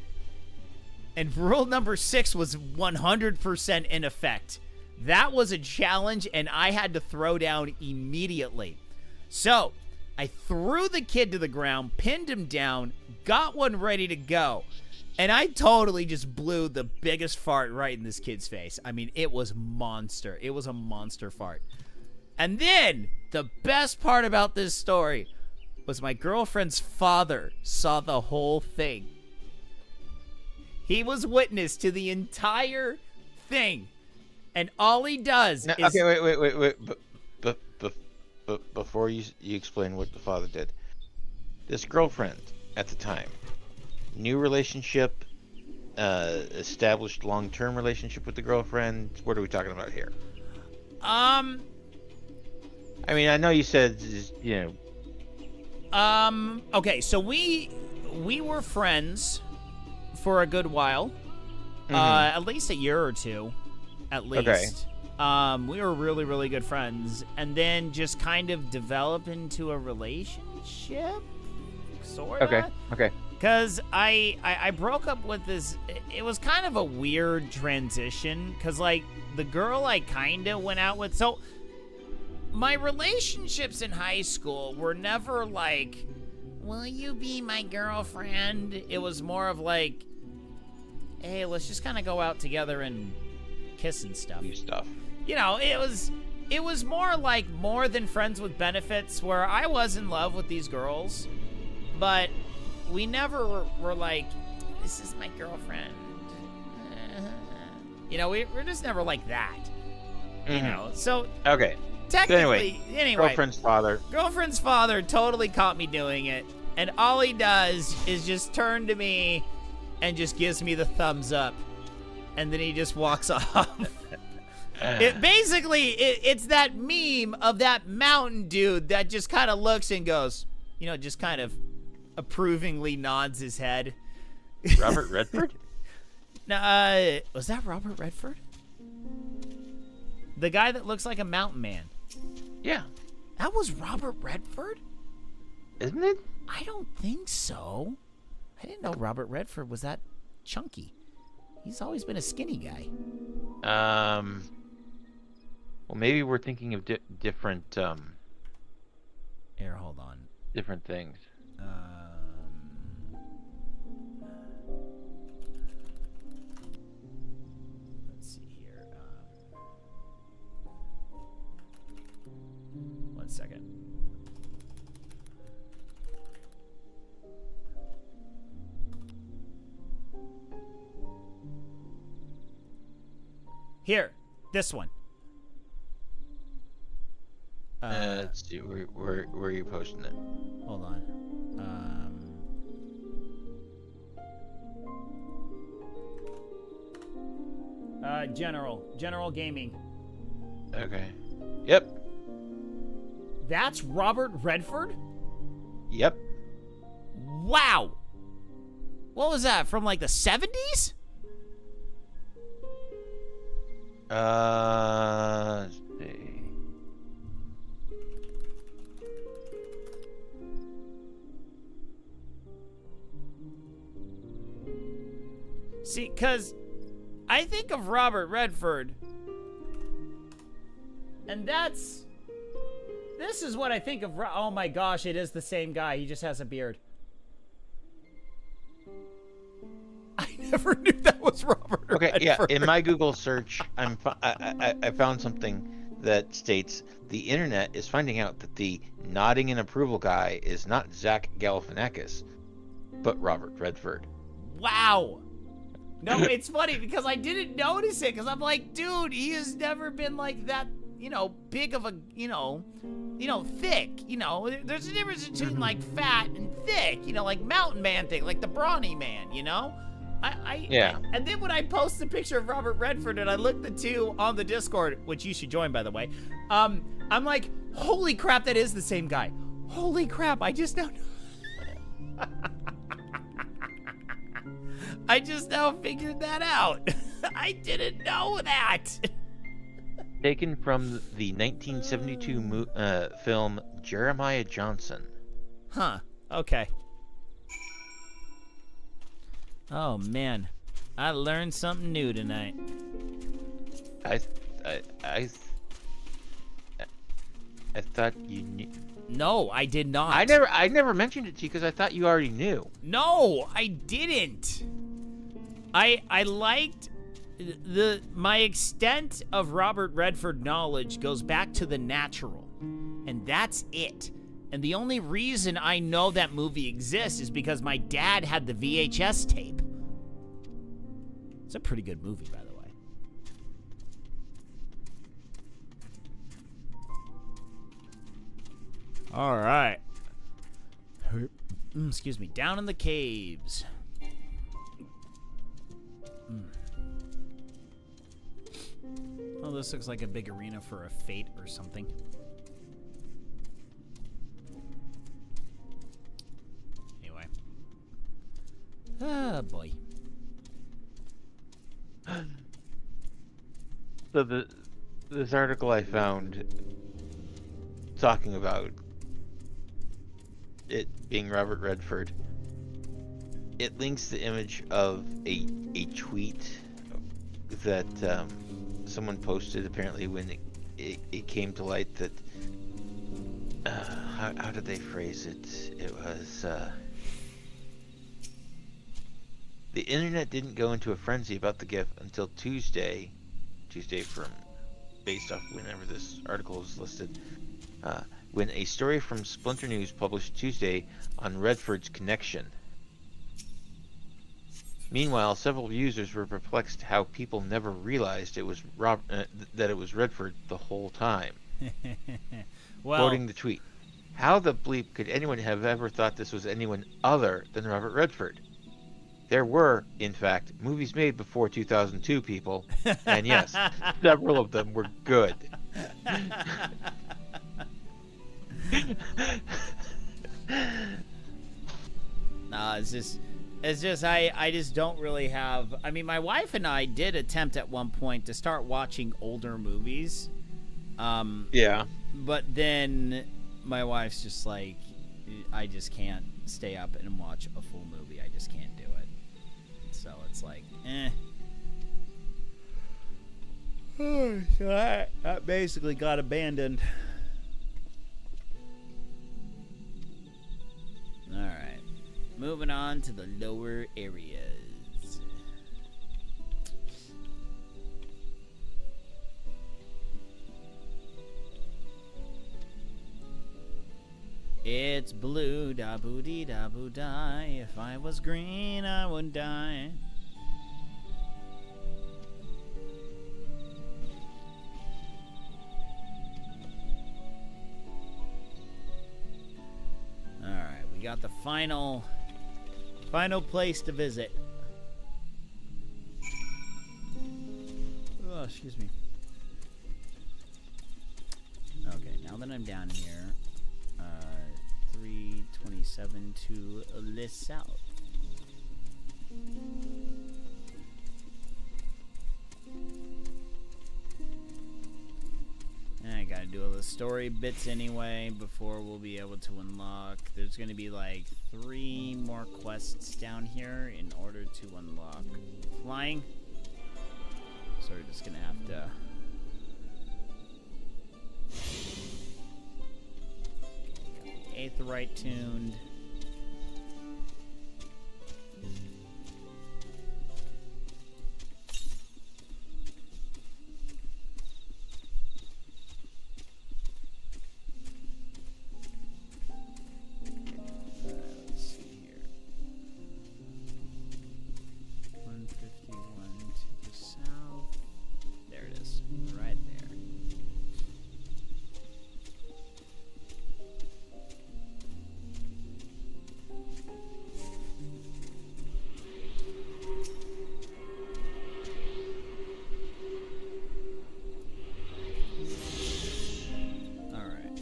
And rule number 6 was 100% in effect. That was a challenge, and I had to throw down immediately. So I threw the kid to the ground, pinned him down, got one ready to go. And I totally just blew the biggest fart right in this kid's face. I mean, it was monster. It was a monster fart. And then the best part about this story was my girlfriend's father saw the whole thing. He was witness to the entire thing. And all he does is... Okay, wait. But before you explain what the father did, this girlfriend at the time, new relationship, established long-term relationship with the girlfriend. What are we talking about here? I mean, I know you said, you know. Okay, so we were friends for a good while. At least a year or two, at least. Okay. We were really, really good friends, and then just kind of develop into a relationship, sort of. Okay. Because I broke up with this. It was kind of a weird transition, because, like, the girl I kind of went out with. So, my relationships in high school were never like, will you be my girlfriend? It was more of like, hey, let's just kind of go out together and kiss and stuff. You know, it was more like more than friends with benefits, where I was in love with these girls, but we never were like, this is my girlfriend. You know, we're just never like that. You know, so Okay. technically, anyway, Girlfriend's father totally caught me doing it, and all he does is just turn to me and just gives me the thumbs up, and then he just walks off. It's that meme of that mountain dude that just kind of looks and goes, you know, just kind of approvingly nods his head. Robert Redford? No, was that Robert Redford? The guy that looks like a mountain man. Yeah. That was Robert Redford? Isn't it? I don't think so. I didn't know Robert Redford was that chunky. He's always been a skinny guy. Well, maybe we're thinking of different, Here, hold on. different things. Let's see here. 1 second. Here, this one. Let's see, where are you posting it? Hold on. General gaming. Okay. Yep. That's Robert Redford? Yep. Wow. What was that, from like the 70s? Let's see. See, because I think of Robert Redford, and this is what I think of. Oh my gosh, it is the same guy. He just has a beard. I never knew that was Robert Redford. Yeah, in my Google search, I found something that states the internet is finding out that the nodding in approval guy is not Zach Galifianakis, but Robert Redford. Wow. No, it's funny because I didn't notice it, because I'm like, dude, he has never been like that, you know, big of a, you know, thick, you know. There's a difference between like fat and thick, you know, like mountain man thing, like the brawny man, you know. Yeah. And then when I post the picture of Robert Redford and I look the two on the Discord, which you should join, by the way, I'm like, holy crap, that is the same guy. Holy crap, I just now I just now figured that out. I didn't know that. Taken from the 1972 film Jeremiah Johnson. Huh. Okay. Oh man, I learned something new tonight. I thought you knew. No, I did not. I never mentioned it to you because I thought you already knew. No, I didn't. I liked my extent of Robert Redford knowledge goes back to The Natural, and that's it. And the only reason I know that movie exists is because my dad had the VHS tape. It's a pretty good movie, by the way. All right. Excuse me. Down in the caves. Oh, this looks like a big arena for a fate or something. Anyway. Ah, boy. So this article I found talking about it being Robert Redford. It links the image of a tweet that someone posted apparently when it came to light that how did they phrase it? It was the internet didn't go into a frenzy about the GIF until Tuesday from based off whenever this article is listed, when a story from Splinter News published Tuesday on Redford's connection. Meanwhile, several users were perplexed how people never realized it was that it was Redford the whole time. Well, Quoting the tweet, "How the bleep could anyone have ever thought this was anyone other than Robert Redford? There were, in fact, movies made before 2002, people, and yes, several of them were good." Nah, it's just I just don't really have. I mean, my wife and I did attempt at one point to start watching older movies. Yeah. But then my wife's just like, I just can't stay up and watch a full movie. I just can't do it. So it's like, So that basically got abandoned. Alright. Moving on to the lower areas. It's blue, da boo dee da boo die. If I was green, I would die. Alright, we got the final place to visit. Oh, excuse me. Okay, now that I'm down here, 327 to the south. I gotta do all the story bits anyway before we'll be able to unlock. There's gonna be like 3 more quests down here in order to unlock flying. So we're just gonna have to Aetheryte tuned. Let's see here. 151 to the south. There it is, right there. Alright.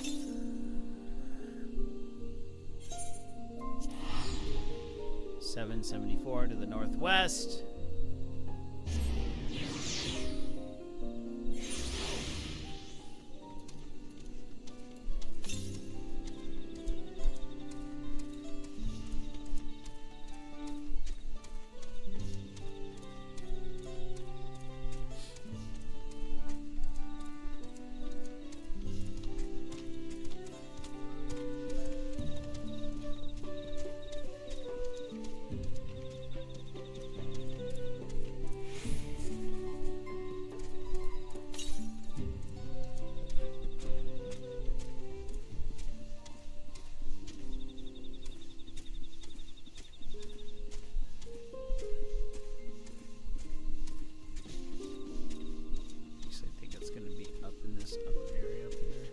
774 to the northwest. Actually, I think it's going to be up in this upper area up here.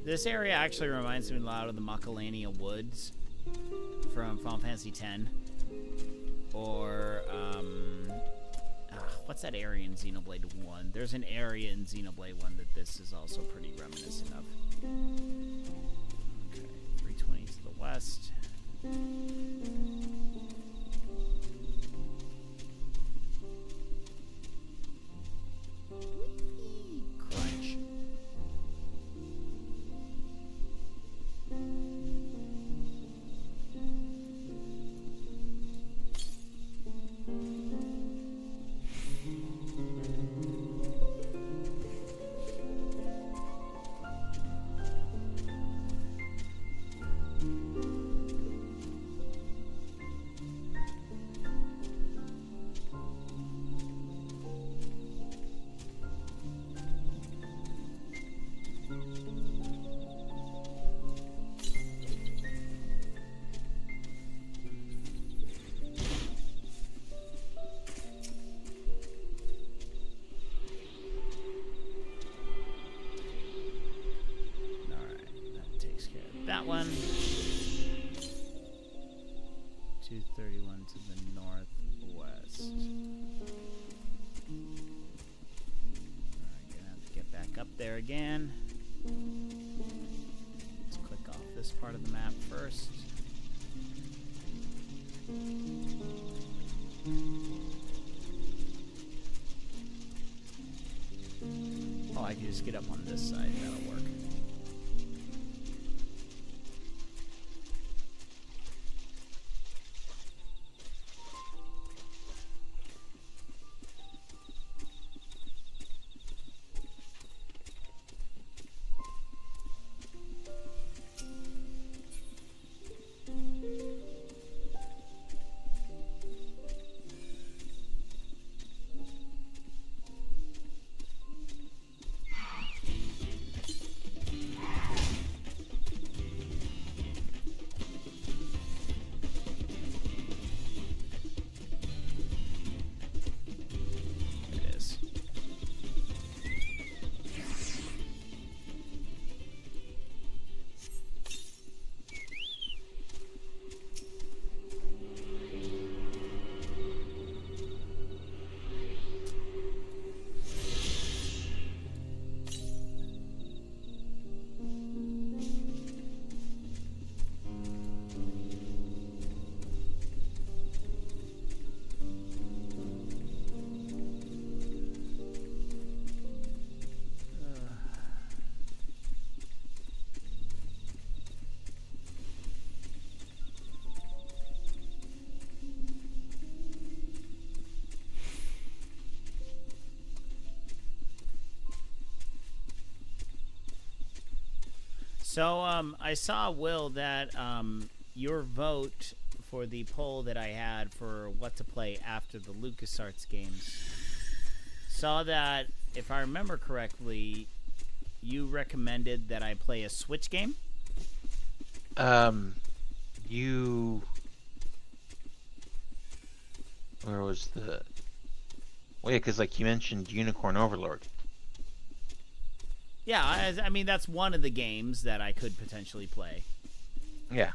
This area actually reminds me a lot of the Macalania Woods from Final Fantasy X. Or, what's that area in Xenoblade 1? There's an area in Xenoblade 1 that this is also pretty reminiscent of. Okay, 320 to the west. that one. 231 to the northwest. Alright, gonna have to get back up there again. Let's click off this part of the map first. Oh, I can just get up on this side. That'll work. So, I saw, Will, that your vote for the poll that I had for what to play after the LucasArts games, saw that, if I remember correctly, you recommended that I play a Switch game? Where was the... Well, yeah, because, like, you mentioned Unicorn Overlord. Yeah, I mean, that's one of the games that I could potentially play. Yeah.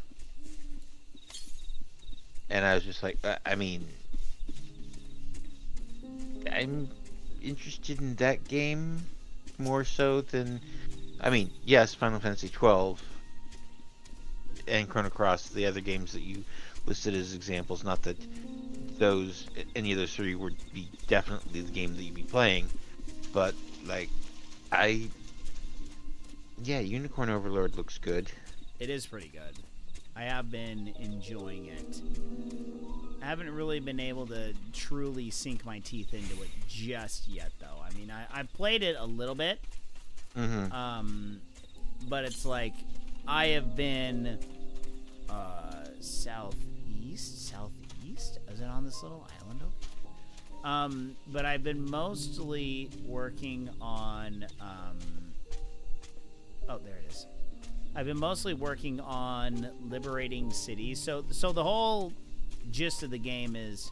And I was just like, I mean... I'm interested in that game more so than... I mean, yes, Final Fantasy 12 and Chrono Cross, the other games that you listed as examples, not that those, any of those three would be definitely the game that you'd be playing, but, like, yeah, Unicorn Overlord looks good. It is pretty good. I have been enjoying it. I haven't really been able to truly sink my teeth into it just yet, though. I mean, I played it a little bit, but it's like I have been southeast? Is it on this little island over? But I've been mostly working on... oh, there it is. I've been mostly working on liberating cities. So the whole gist of the game is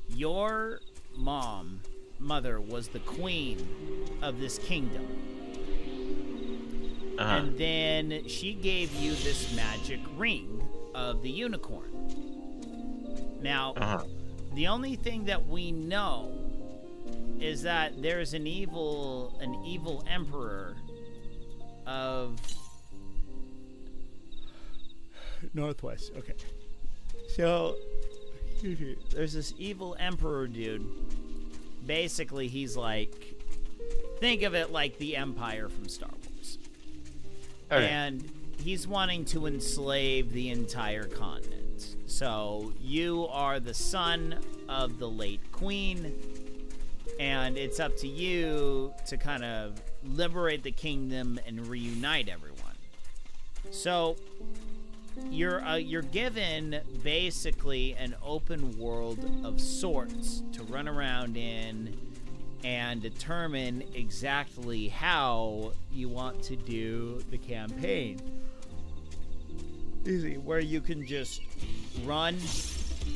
your mother was the queen of this kingdom. And then she gave you this magic ring of the unicorn. Now, the only thing that we know is that there's an evil emperor of Northwest. Okay. So, there's this evil emperor dude. Basically, he's like, think of it like the Empire from Star Wars. Okay. And he's wanting to enslave the entire continent. So, you are the son of the late queen, and it's up to you to kind of liberate the kingdom and reunite everyone. So, you're given basically an open world of sorts to run around in and determine exactly how you want to do the campaign. Easy, where you can just run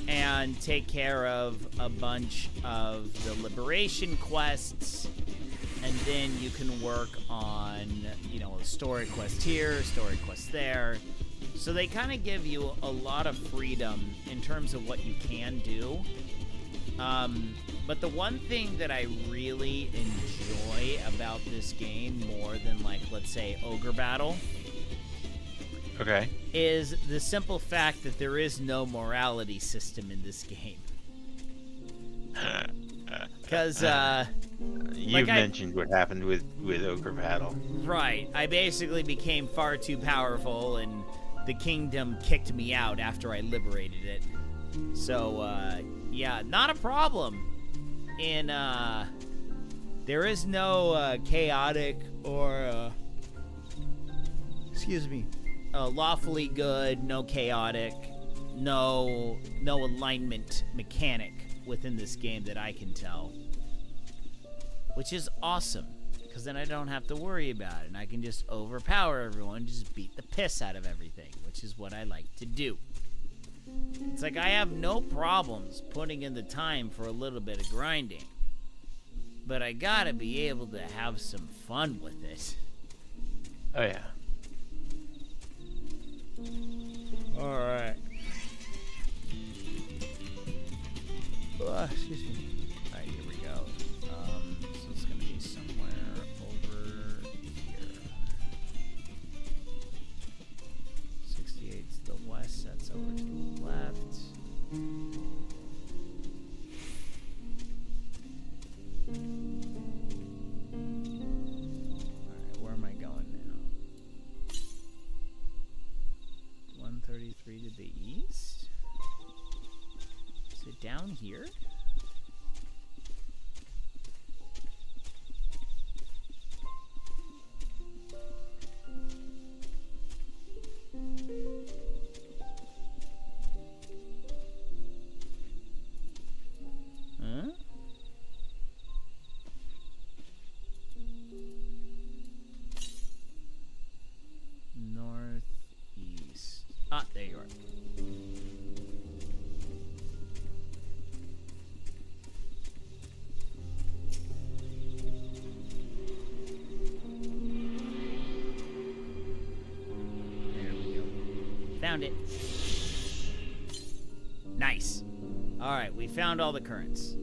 and take care of a bunch of the liberation quests and then you can work on, you know, a story quest here, story quest there. So they kind of give you a lot of freedom in terms of what you can do. But the one thing that I really enjoy about this game more than, like, let's say, Ogre Battle, Okay. is the simple fact that there is no morality system in this game. Because, You've mentioned what happened with Ogre Battle. right, I basically became far too powerful, and the kingdom kicked me out after I liberated it. So, yeah, not a problem. In, there is no, chaotic or, excuse me, lawfully good, no chaotic, no alignment mechanic within this game that I can tell. Which is awesome, because then I don't have to worry about it, and I can just overpower everyone, just beat the piss out of everything, which is what I like to do. It's like I have no problems putting in the time for a little bit of grinding, but I gotta be able to have some fun with it. Oh yeah. Alright. Excuse me. Alright, here we go. So it's gonna be somewhere over here. 68's the west, that's over to the left. Alright, where am I going now? 133 to the east? Is it down here? Huh? Northeast. Ah, there you are. There we go. Found it. Nice. All right, we found all the currents.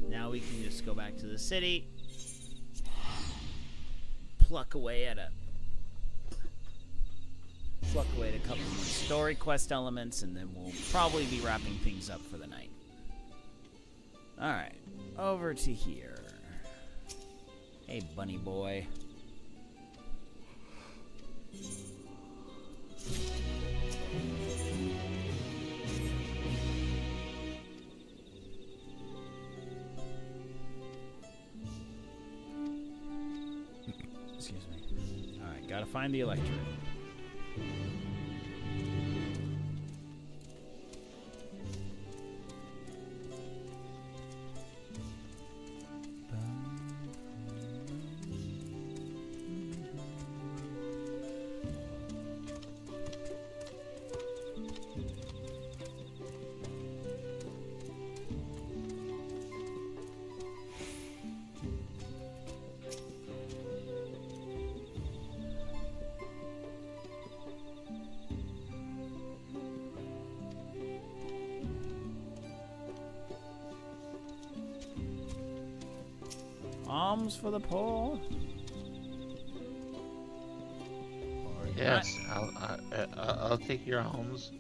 Now we can just go back to the city, pluck away at a couple more story quest elements, and then we'll probably be wrapping things up for the night. All right, over to here. Hey, bunny boy. Excuse me. All right, gotta find the electric. Alms for the poor. Yes, I'll take your alms.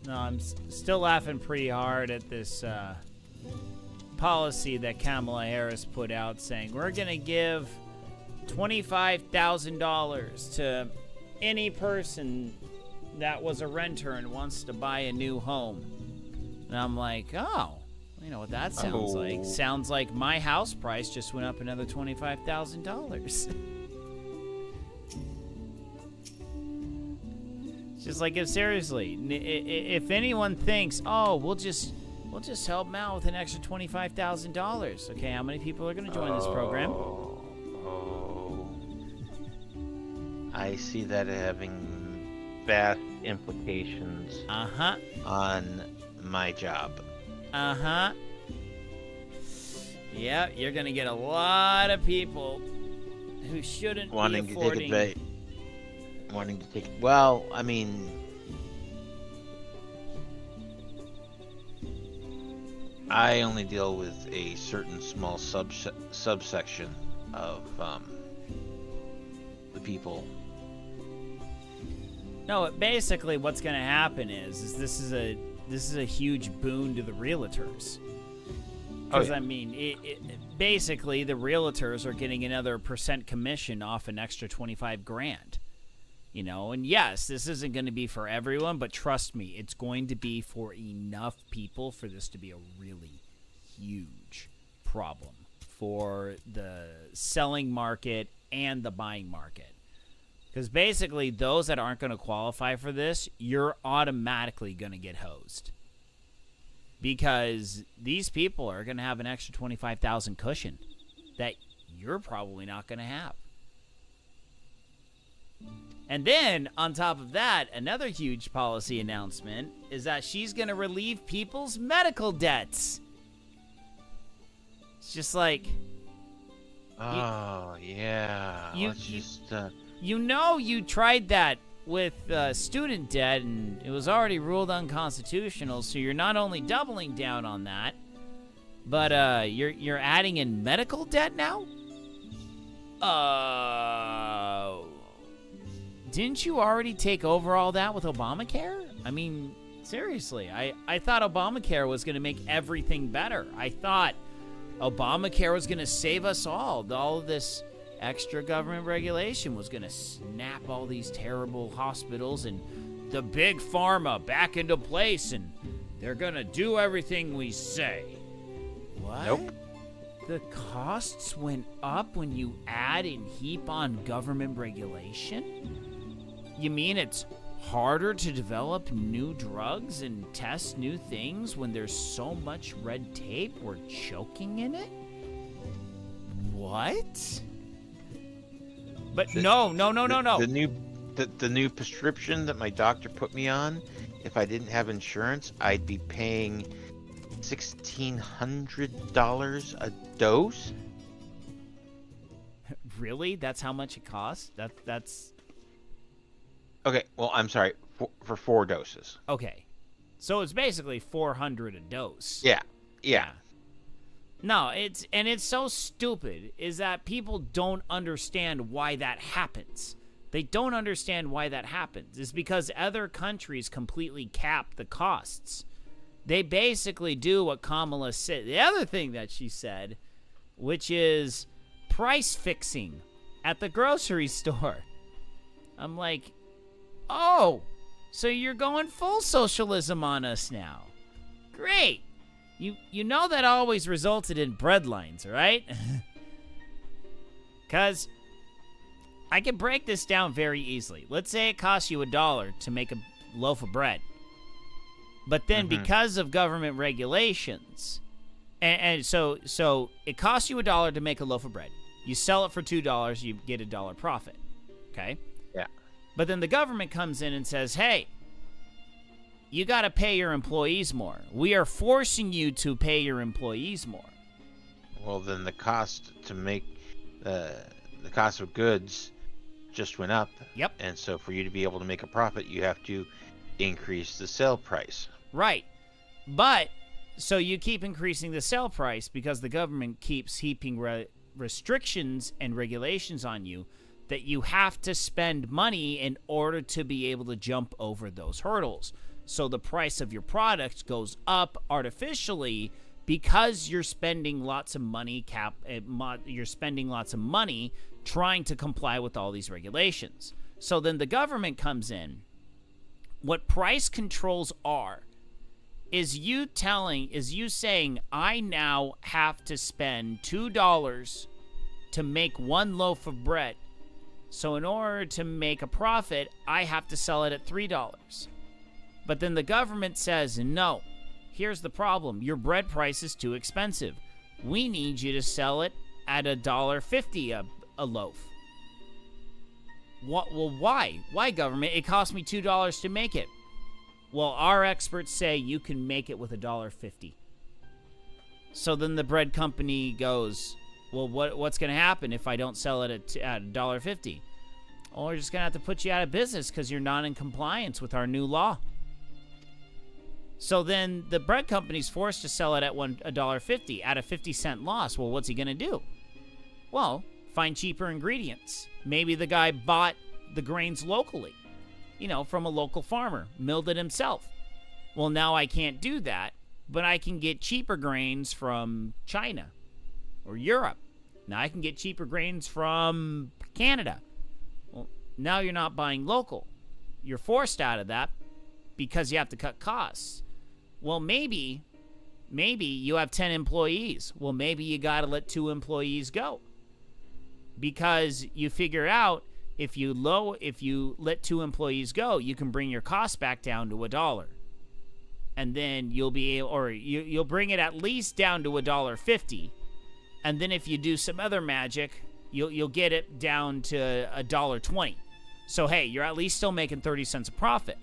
No, I'm still laughing pretty hard at this policy that Kamala Harris put out saying we're going to give $25,000 to any person that was a renter and wants to buy a new home. And I'm like, oh, you know what that sounds like? Sounds like my house price just went up another $25,000. Just like, if seriously, if anyone thinks, oh, we'll just help them out with an extra $25,000. Okay, how many people are going to join this program? I see that having vast implications on my job. Uh-huh. Yeah, you're gonna get a lot of people who shouldn't Wanting be to affording... take wanting to take... Well, I mean... I only deal with a certain small subsection of the people. No, basically what's going to happen is this is a huge boon to the realtors. Because, I mean, basically the realtors are getting another % commission off an extra 25 grand. You know, and yes, this isn't going to be for everyone, but trust me, it's going to be for enough people for this to be a really huge problem for the selling market and the buying market. Because basically, those that aren't going to qualify for this, you're automatically going to get hosed. Because these people are going to have an extra $25,000 cushion that you're probably not going to have. And then, on top of that, another huge policy announcement is that she's going to relieve people's medical debts. It's just like... Oh, yeah. You know you tried that with student debt, and it was already ruled unconstitutional, so you're not only doubling down on that, but you're adding in medical debt now? Didn't you already take over all that with Obamacare? I mean, seriously, I thought Obamacare was going to make everything better. I thought Obamacare was going to save us all. All of this extra government regulation was going to snap all these terrible hospitals and the big pharma back into place, and they're going to do everything we say. What? Nope. The costs went up when you add and heap on government regulation? You mean it's harder to develop new drugs and test new things when there's so much red tape we're choking in it? What? But no. The new prescription that my doctor put me on, if I didn't have insurance, I'd be paying $1,600 a dose. Really? That's how much it costs? That's... Okay, well, I'm sorry, for 4 doses. Okay. So it's basically $400 a dose. Yeah. No, it's so stupid is that people don't understand why that happens. They don't understand why that happens. It's because other countries completely cap the costs. They basically do what Kamala said. The other thing that she said, which is price fixing at the grocery store. I'm like, oh, so you're going full socialism on us now. Great. You know that always resulted in breadlines, right? Because I can break this down very easily. Let's say it costs you $1 to make a loaf of bread. But then because of government regulations, and so it costs you $1 to make a loaf of bread. You sell it for $2, you get $1 profit. Okay? Yeah. But then the government comes in and says, hey, you got to pay your employees more. We are forcing you to pay your employees more. Well, then the cost to make the cost of goods just went up. Yep. And so for you to be able to make a profit, you have to increase the sale price. Right. But so you keep increasing the sale price because the government keeps heaping restrictions and regulations on you that you have to spend money in order to be able to jump over those hurdles. So the price of your product goes up artificially because you're spending lots of money you're spending lots of money trying to comply with all these regulations. So then the government comes in. What price controls are is you saying I now have to spend $2 to make one loaf of bread. So in order to make a profit, I have to sell it at $3. But then the government says, no, here's the problem. Your bread price is too expensive. We need you to sell it at $1.50 a loaf. What? Well, why? Why, government? It cost me $2 to make it. Well, our experts say you can make it with $1.50. So then the bread company goes, well, what's going to happen if I don't sell it at $1.50? Well, we're just going to have to put you out of business because you're not in compliance with our new law. So then the bread company's forced to sell it at $1.50 at a 50-cent loss. Well, what's he going to do? Well, find cheaper ingredients. Maybe the guy bought the grains locally, from a local farmer, milled it himself. Well, now I can't do that, but I can get cheaper grains from China or Europe. Now I can get cheaper grains from Canada. Well, now you're not buying local. You're forced out of that because you have to cut costs. Well, maybe you have 10 employees. Well, maybe you got to let 2 employees go. Because you figure out if you let 2 employees go, you can bring your costs back down to $1. And then you'll bring it at least down to $1.50. And then if you do some other magic, you'll get it down to $1.20. So hey, you're at least still making 30 cents a profit.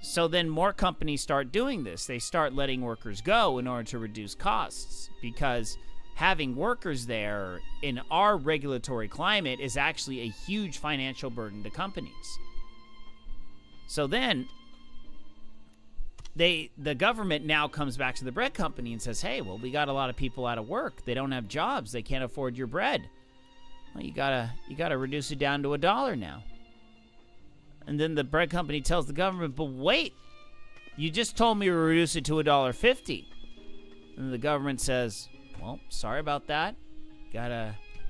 So then more companies start doing this. They start letting workers go in order to reduce costs, because having workers there in our regulatory climate is actually a huge financial burden to companies. So then the government now comes back to the bread company and says, hey, well, we got a lot of people out of work. They don't have jobs. They can't afford your bread. Well, you gotta reduce it down to $1 now. And then the bread company tells the government, but wait, you just told me to reduce it to $1.50. And the government says, well, sorry about that.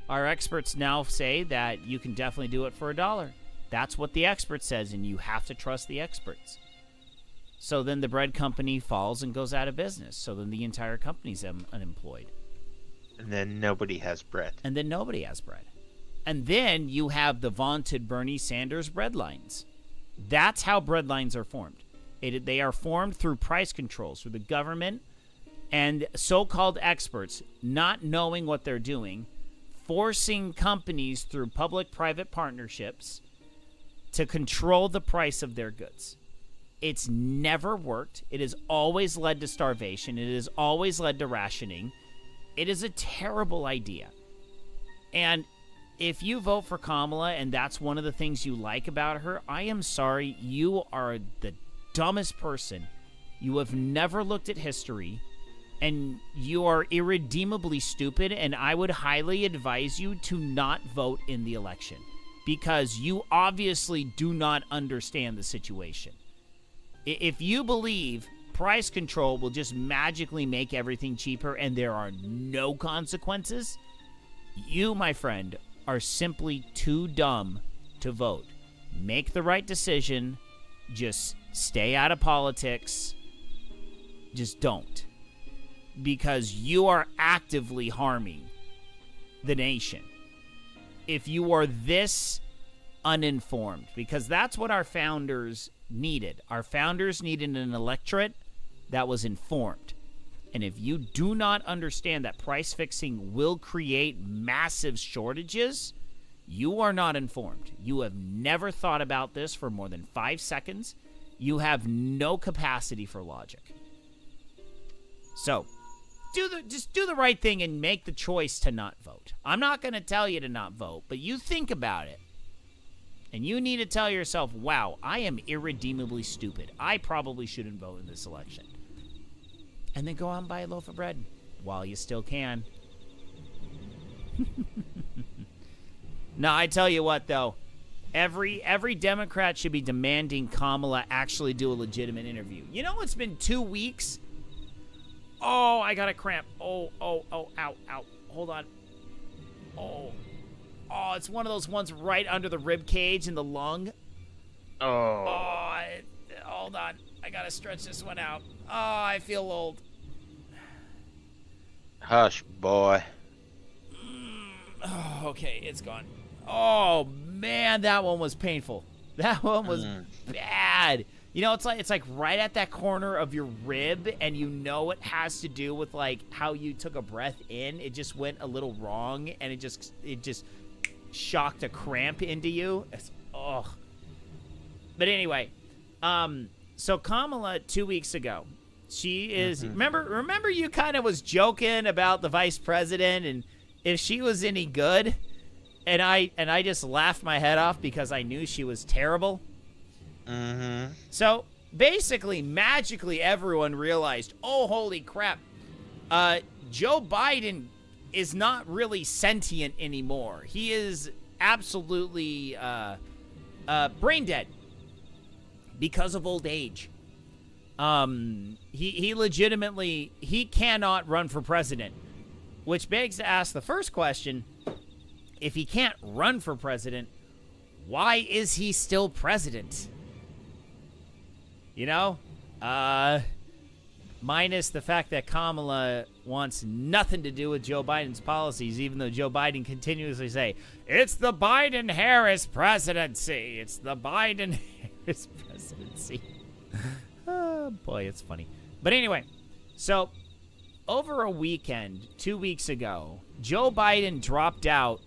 Our experts now say that you can definitely do it for $1. That's what the expert says, and you have to trust the experts. So then the bread company falls and goes out of business. So then the entire company's unemployed. And then nobody has bread. And then you have the vaunted Bernie Sanders bread lines. That's how bread lines are formed. They are formed through price controls, through the government and so-called experts not knowing what they're doing, forcing companies through public-private partnerships to control the price of their goods. It's never worked. It has always led to starvation. It has always led to rationing. It is a terrible idea. And if you vote for Kamala and that's one of the things you like about her, I am sorry. You are the dumbest person. You have never looked at history, and you are irredeemably stupid, and I would highly advise you to not vote in the election because you obviously do not understand the situation. If you believe price control will just magically make everything cheaper and there are no consequences, you, my friend, are simply too dumb to vote. Make the right decision. Just stay out of politics. Just don't. Because you are actively harming the nation if you are this uninformed. Because that's what our founders needed. Our founders needed an electorate that was informed. And if you do not understand that price fixing will create massive shortages, you are not informed. You have never thought about this for more than 5 seconds. You have no capacity for logic. So, just do the right thing and make the choice to not vote. I'm not going to tell you to not vote, but you think about it. And you need to tell yourself, wow, I am irredeemably stupid. I probably shouldn't vote in this election. And then go out and buy a loaf of bread while you still can. Now, I tell you what, though. Every Democrat should be demanding Kamala actually do a legitimate interview. You know, it's been 2 weeks. Oh, I got a cramp. Oh, ow. Hold on. Oh, it's one of those ones right under the rib cage in the lung. Hold on. I gotta stretch this one out. Oh, I feel old. Hush, boy. Okay, it's gone. Oh, man, that one was painful. That one was bad. You know, it's like right at that corner of your rib, and you know it has to do with, like, how you took a breath in. It just went a little wrong, and it just shocked a cramp into you. But anyway, So Kamala 2 weeks ago, she is remember you kind of was joking about the vice president and if she was any good, and I just laughed my head off because I knew she was terrible. So basically, magically, everyone realized, oh, holy crap, Joe Biden is not really sentient anymore. He is absolutely brain dead because of old age. He legitimately, he cannot run for president, which begs to ask the first question: if he can't run for president, why is he still president? You know, minus the fact that Kamala wants nothing to do with Joe Biden's policies, even though Joe Biden continuously say, it's the Biden-Harris presidency. It's the Biden-Harris presidency. Oh, boy, it's funny. But anyway, so over a weekend, 2 weeks ago, Joe Biden dropped out,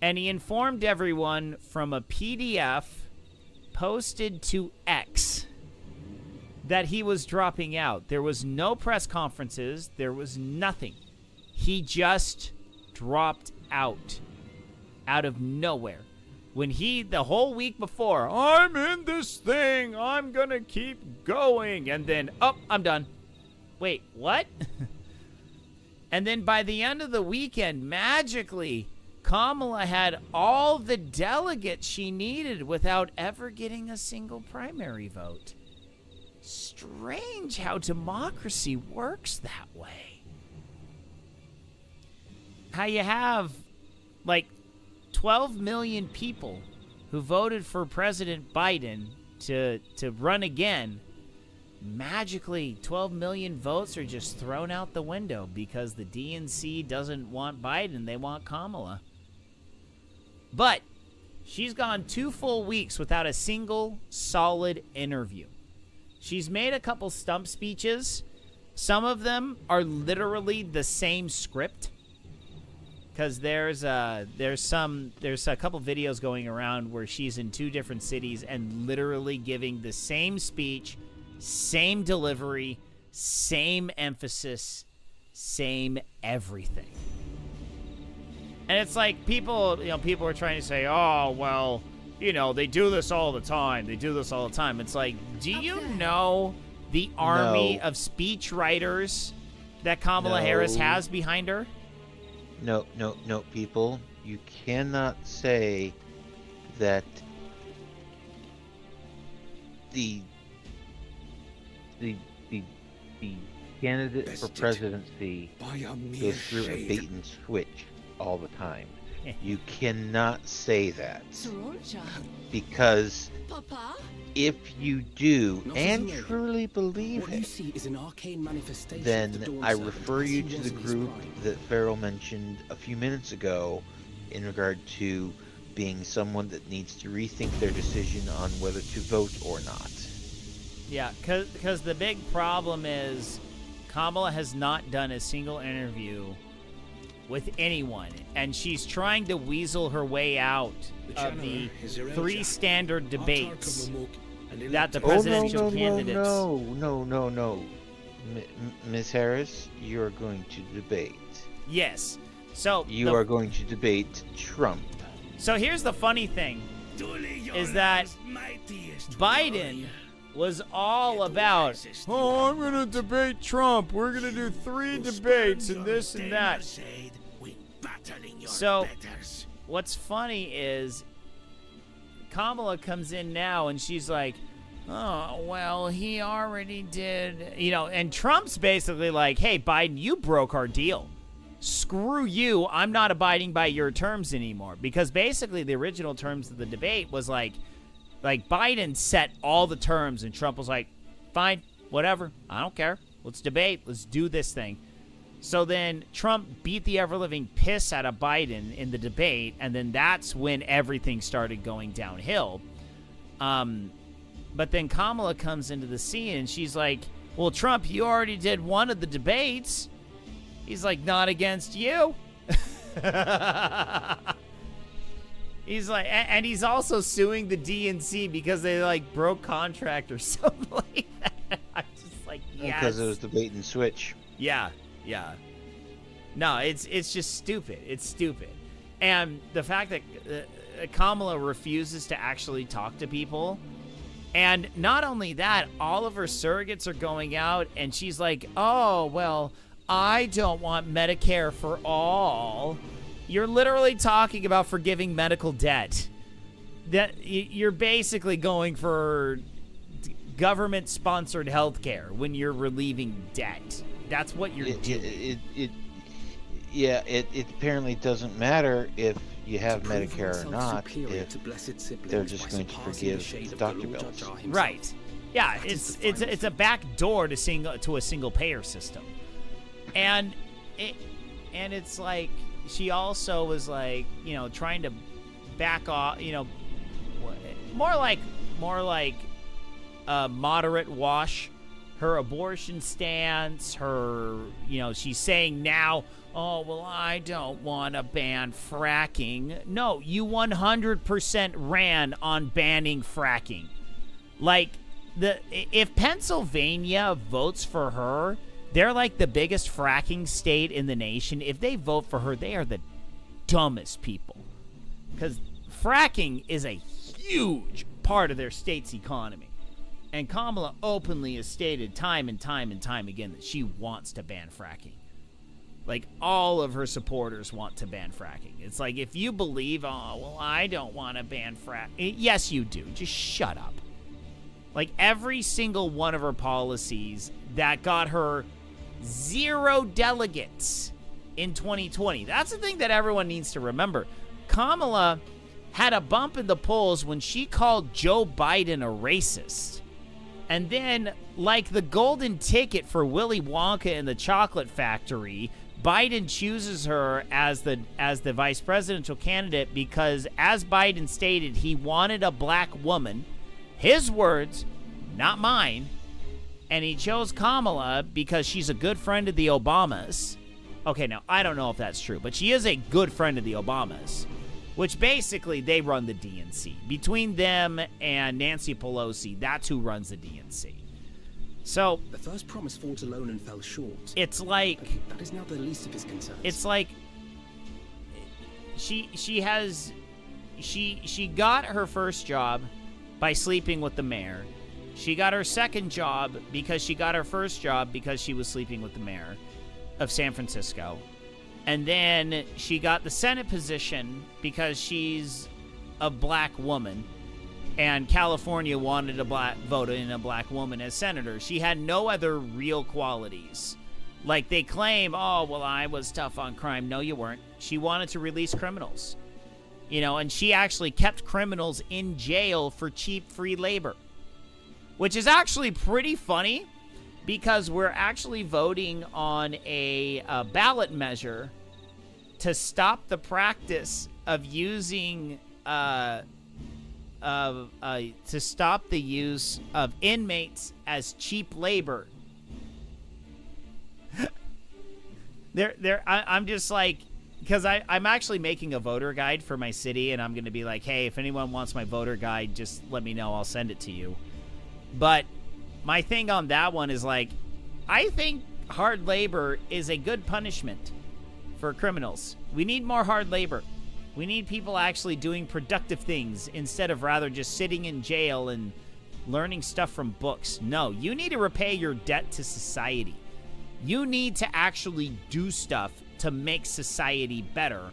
and he informed everyone from a PDF posted to X that he was dropping out. There was no press conferences. There was nothing. He just dropped out of nowhere. When the whole week before, I'm in this thing, I'm gonna keep going, and then, I'm done. Wait, what? And then by the end of the weekend, magically, Kamala had all the delegates she needed without ever getting a single primary vote. Strange how democracy works that way. How you have, 12 million people who voted for President Biden to run again. Magically, 12 million votes are just thrown out the window because the DNC doesn't want Biden. They want Kamala. But she's gone 2 full weeks without a single solid interview. She's made a couple stump speeches. Some of them are literally the same script. Because there's a couple videos going around where she's in 2 different cities and literally giving the same speech, same delivery, same emphasis, same everything. And it's like people are trying to say, oh, well, they do this all the time. They do this all the time. It's like, do you know the army of speech writers that Kamala Harris has behind her? No, people. You cannot say that the candidate for presidency goes through a bait and switch all the time. You cannot say that. Because if you do and truly believe it, then I refer you to the group that Farrell mentioned a few minutes ago in regard to being someone that needs to rethink their decision on whether to vote or not. Yeah, because the big problem is Kamala has not done a single interview with anyone, and she's trying to weasel her way out of the 3 standard debates that the presidential candidates... No. Ms. Harris, you are going to debate. Yes. So you are going to debate Trump. So here's the funny thing, is that Biden was all about, I'm going to debate Trump. We're going to do 3 debates and this and that. So what's funny is Kamala comes in now and she's like, oh, well, he already did, and Trump's basically like, hey, Biden, you broke our deal. Screw you. I'm not abiding by your terms anymore. Because basically the original terms of the debate was like Biden set all the terms and Trump was like, fine, whatever. I don't care. Let's debate. Let's do this thing. So then Trump beat the ever-living piss out of Biden in the debate, and then that's when everything started going downhill. But then Kamala comes into the scene, and she's like, well, Trump, you already did one of the debates. He's like, not against you. He's like, and he's also suing the DNC because they like broke contract or something like that. I'm just like, yes. Because it was the bait and switch. Yeah. No, it's just stupid. It's stupid. And the fact that Kamala refuses to actually talk to people. And not only that, all of her surrogates are going out and she's like, oh, well, I don't want Medicare for all. You're literally talking about forgiving medical debt. That you're basically going for government-sponsored health care when you're relieving debt. That's what you're doing. It apparently doesn't matter if you have Medicare or not, if they're just going to forgive the doctor bills. Right. Yeah, it's a back door to a single payer system. And it's like she also was like, you know, trying to back off, you know, more like moderate wash her abortion stance, her, you know, she's saying now, oh, well, I don't want to ban fracking. No, you 100% ran on banning fracking. Like, if Pennsylvania votes for her, they're like the biggest fracking state in the nation. If they vote for her, they are the dumbest people. Because fracking is a huge part of their state's economy. And Kamala openly has stated time and time and time again that she wants to ban fracking. Like, all of her supporters want to ban fracking. It's like, if you believe, oh, well, I don't want to ban fracking. Yes, you do. Just shut up. Like, every single one of her policies that got her 0 delegates in 2020. That's the thing that everyone needs to remember. Kamala had a bump in the polls when she called Joe Biden a racist. And then, like the golden ticket for Willy Wonka and the Chocolate Factory, Biden chooses her as the vice presidential candidate because, as Biden stated, he wanted a black woman. His words, not mine. And he chose Kamala because she's a good friend of the Obamas. Okay, now, I don't know if that's true, but she is a good friend of the Obamas. Which basically, they run the DNC. Between them and Nancy Pelosi, that's who runs the DNC. So the first promise fought alone and fell short. It's like, that is now the least of his concerns. It's like she got her first job by sleeping with the mayor. She got her second job because she got her first job because she was sleeping with the mayor of San Francisco. And then she got the Senate position because she's a black woman. And California wanted vote in a black woman as senator. She had no other real qualities. Like they claim, oh, well, I was tough on crime. No, you weren't. She wanted to release criminals. You know, and she actually kept criminals in jail for cheap free labor. Which is actually pretty funny. Because we're actually voting on a ballot measure to stop the practice of using, to stop the use of inmates as cheap labor. I'm just like, because I'm actually making a voter guide for my city, and I'm going to be like, hey, if anyone wants my voter guide, just let me know. I'll send it to you. But my thing on that one is like, I think hard labor is a good punishment for criminals. We need more hard labor. We need people actually doing productive things instead of rather just sitting in jail and learning stuff from books. No, you need to repay your debt to society. You need to actually do stuff to make society better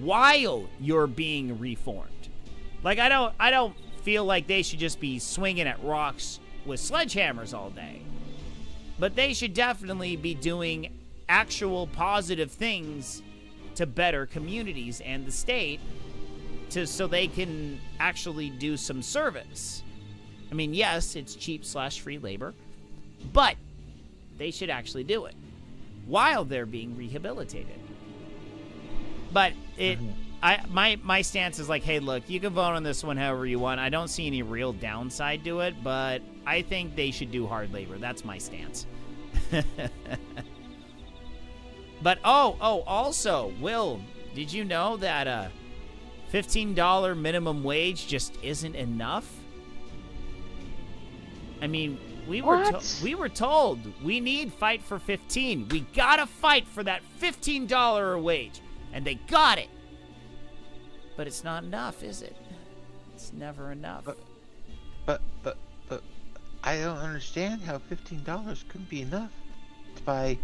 while you're being reformed. Like, I don't feel like they should just be swinging at rocks with sledgehammers all day. But they should definitely be doing actual positive things to better communities and the state so they can actually do some service. I mean, yes, it's cheap/free labor, but they should actually do it while they're being rehabilitated. But my stance is like, hey, look, you can vote on this one however you want. I don't see any real downside to it, but I think they should do hard labor. That's my stance. But also, Will, did you know that $15 minimum wage just isn't enough? I mean, we were told we need fight for 15. We gotta fight for that $15 a wage, and they got it. But it's not enough, is it? It's never enough. But I don't understand how $15 couldn't be enough to buy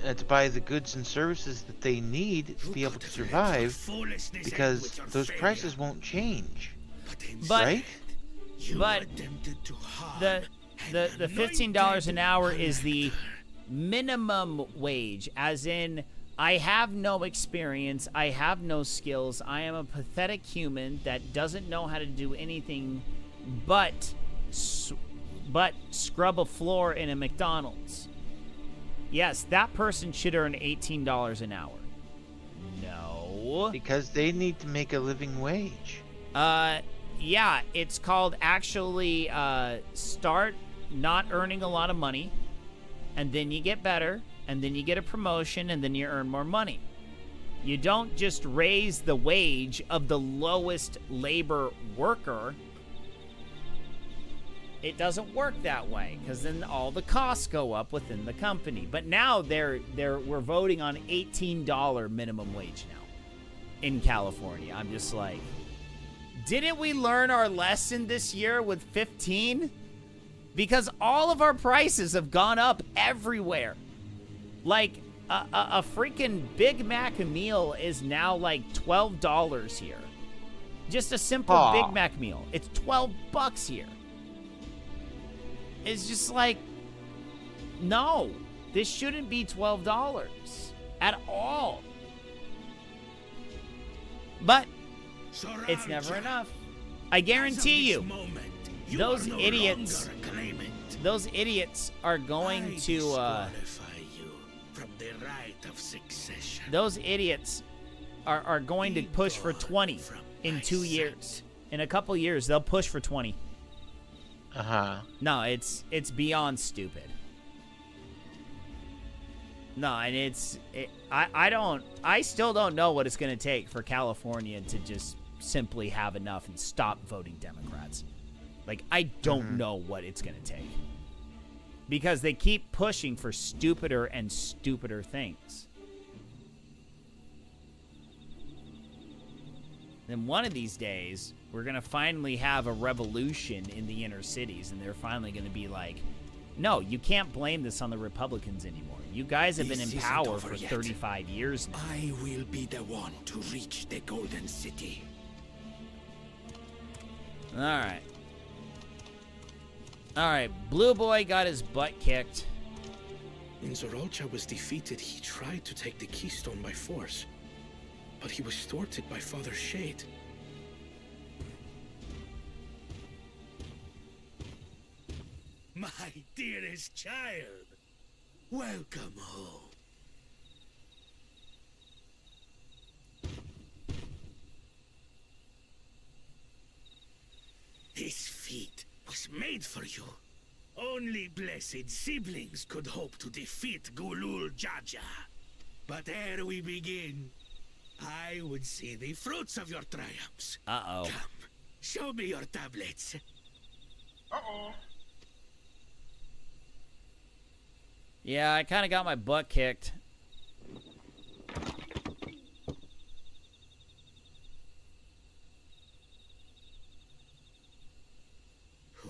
to buy the goods and services that they need to be able to survive, because those prices won't change. But right? But the $15 an hour is the minimum wage, as in, I have no experience, I have no skills, I am a pathetic human that doesn't know how to do anything but scrub a floor in a McDonald's. Yes, that person should earn $18 an hour. No. Because they need to make a living wage. Yeah, it's called actually start not earning a lot of money, and then you get better, and then you get a promotion, and then you earn more money. You don't just raise the wage of the lowest labor worker. It doesn't work that way, because then all the costs go up within the company. But now we're voting on $18 minimum wage now in California. I'm just like, didn't we learn our lesson this year with 15? Because all of our prices have gone up everywhere. Like, a freaking Big Mac meal is now like $12 here. Just a simple Big Mac meal. It's $12 here. It's just like, no, this shouldn't be $12 at all. But it's never enough. I guarantee you, those idiots are going to, those idiots are going to push for 20 in 2 years. In a couple years, they'll push for 20. No, it's beyond stupid. No, and I still don't know what it's going to take for California to just simply have enough and stop voting Democrats. Like, I don't know what it's going to take. Because they keep pushing for stupider and stupider things. Then one of these days, we're going to finally have a revolution in the inner cities, and they're finally going to be like, no, you can't blame this on the Republicans anymore. You guys have been in power for 35 years now. I will be the one to reach the Golden City. Alright, Blue Boy got his butt kicked. When Zorolcha was defeated, he tried to take the Keystone by force, but he was thwarted by Father Shade. My dearest child, welcome home. This feat was made for you. Only blessed siblings could hope to defeat Gulul Jaja. But ere we begin, I would see the fruits of your triumphs. Uh-oh. Come, show me your tablets. Uh-oh. Yeah, I kind of got my butt kicked.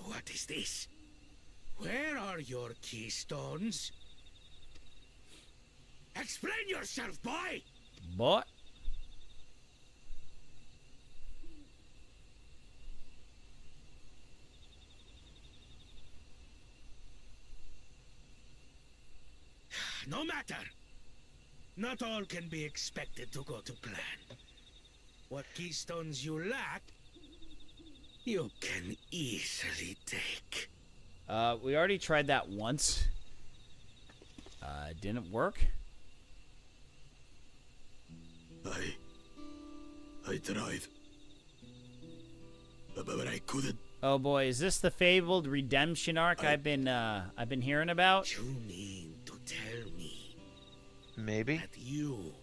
What is this? Where are your keystones? Explain yourself, boy! Boy? No matter. Not all can be expected to go to plan. What keystones you lack, you can easily take. We already tried that once. It didn't work. I tried. But I couldn't. Oh boy, is this the fabled redemption arc I've been hearing about? You mean to tell me Maybe. that you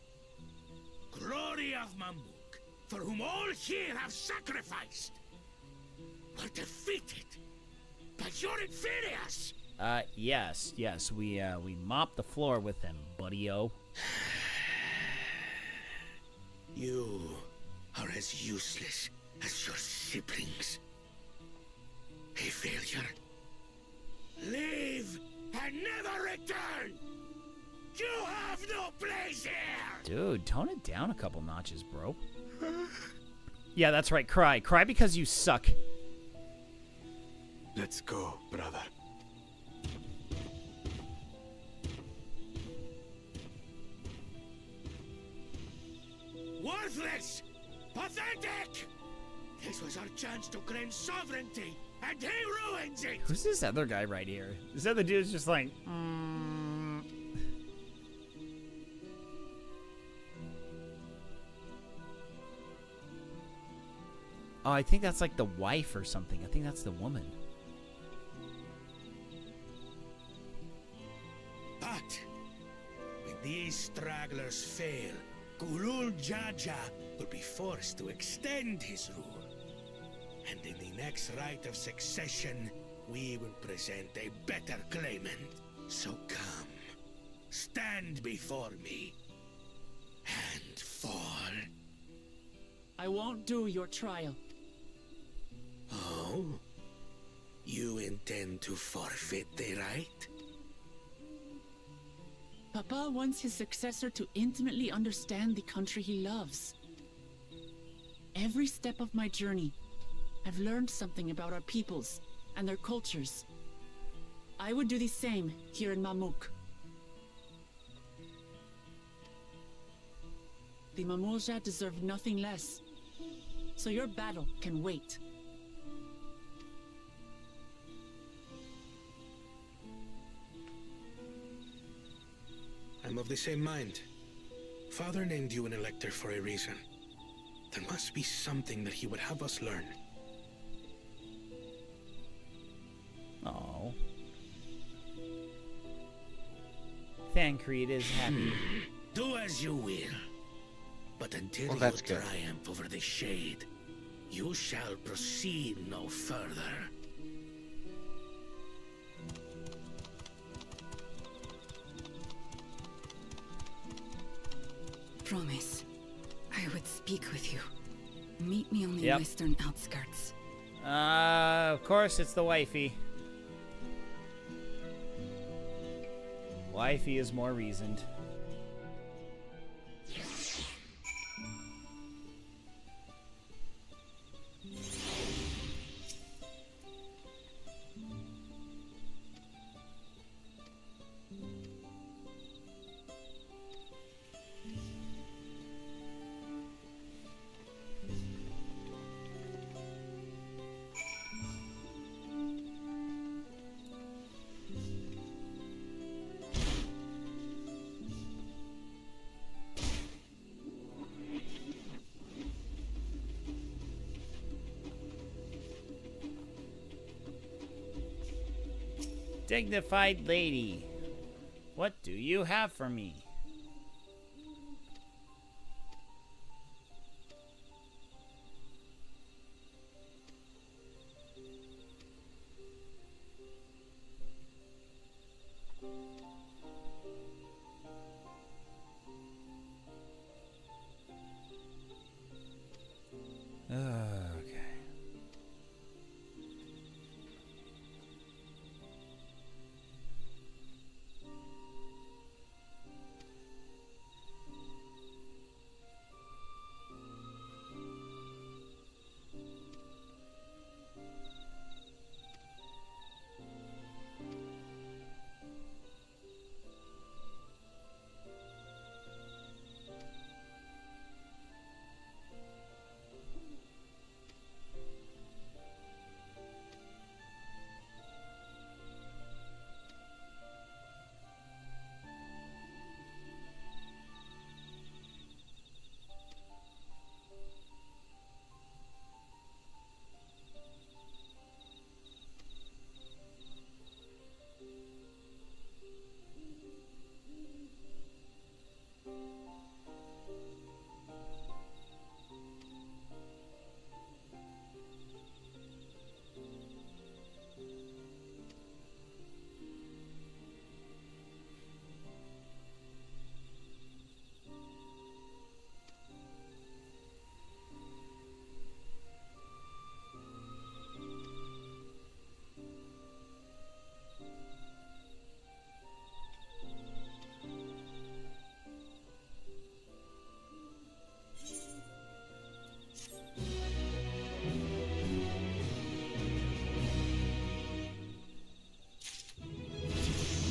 glory of Mamuk, for whom all here have sacrificed, were defeated by your inferiors. Yes, we mopped the floor with them, buddy-o. You are as useless as your siblings. A failure. Leave and never return! You have no place here! Dude, tone it down a couple notches, bro. Yeah, that's right, cry. Cry because you suck. Let's go, brother. Worthless! Pathetic! This was our chance to claim sovereignty, and he ruins it! Who's this other guy right here? This other dude's just like, Oh, I think that's like the wife or something. I think that's the woman. But when these stragglers fail, Gulul Jaja will be forced to extend his rule. And in the next rite of succession, we will present a better claimant. So come, stand before me, and fall. I won't do your trial. Oh? You intend to forfeit the right? Papa wants his successor to intimately understand the country he loves. Every step of my journey, I've learned something about our peoples and their cultures. I would do the same here in Mamuk. The Mamulja deserve nothing less, so your battle can wait. I'm of the same mind. Father named you an elector for a reason. There must be something that he would have us learn. Oh. Thancred is happy. Do as you will. But until Well, you that's good. triumph over the Shade, you shall proceed no further. Promise, I would speak with you. Meet me on the Yep. western outskirts. Of course it's the wifey. Wifey is more reasoned. Dignified lady, what do you have for me? Okay.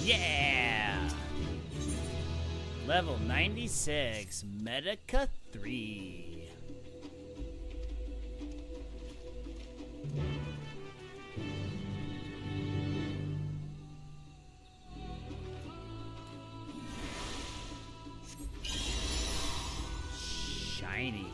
Yeah! Level 96, Medica 3. Shiny.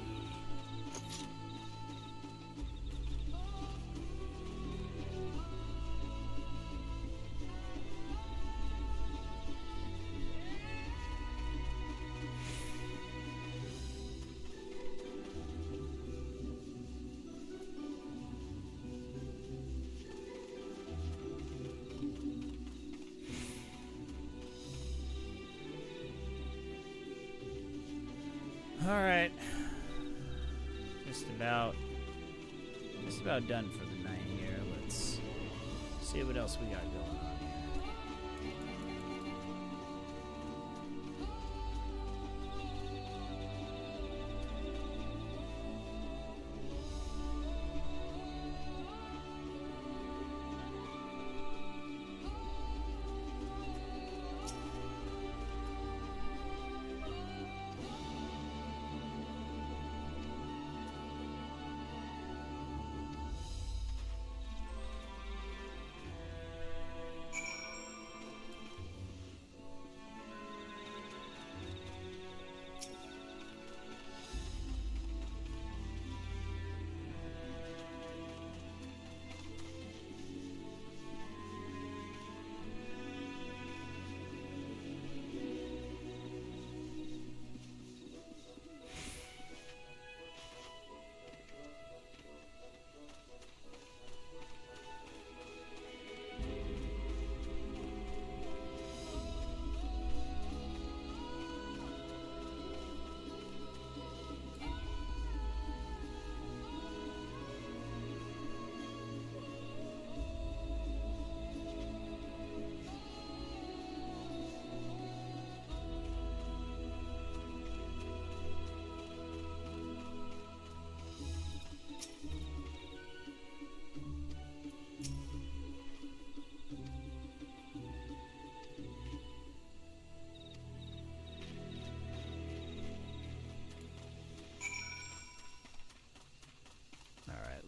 All right, just about done for the night here. Let's see what else we got going on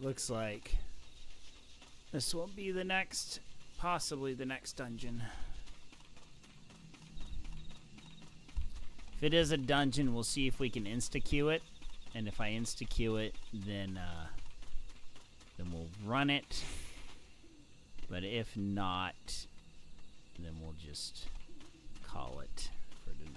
looks like this will be the next, possibly the next dungeon. If it is a dungeon, we'll see if we can insta-queue it, and if I insta-queue it, then we'll run it. But if not, then we'll just call it for tonight.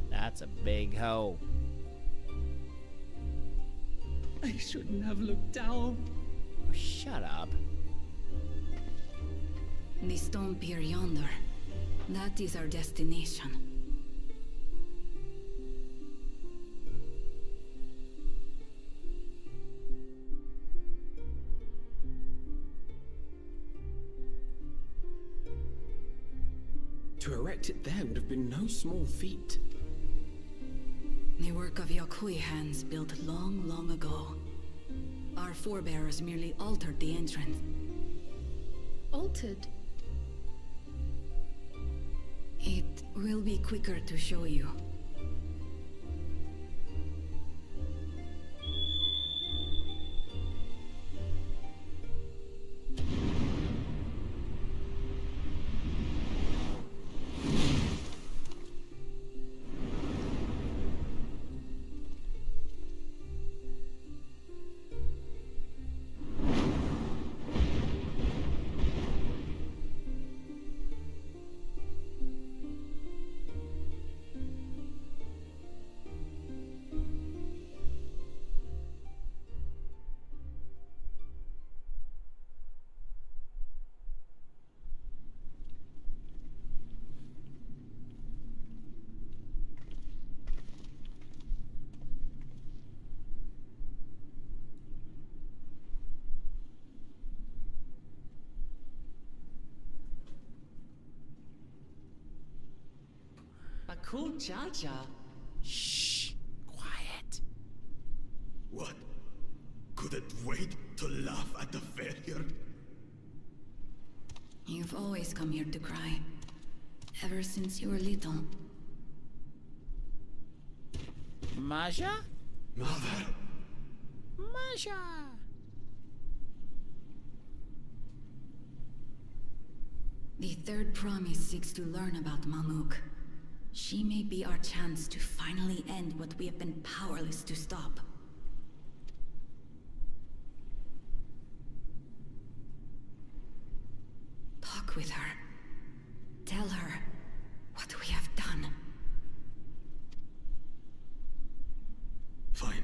That's a big hoe. I shouldn't have looked down. Oh, shut up. The stone pier yonder. That is our destination. To erect it there would have been no small feat. The work of Yakui hands built long, long ago. Our forebears merely altered the entrance. Altered? It will be quicker to show you. Bakul Jaja. Shh. Quiet. What? Couldn't wait to laugh at the failure? You've always come here to cry. Ever since you were little. Maja? Mother! Maja! The third promise seeks to learn about Mamuk. She may be our chance to finally end what we have been powerless to stop. Talk with her. Tell her what we have done. Fine.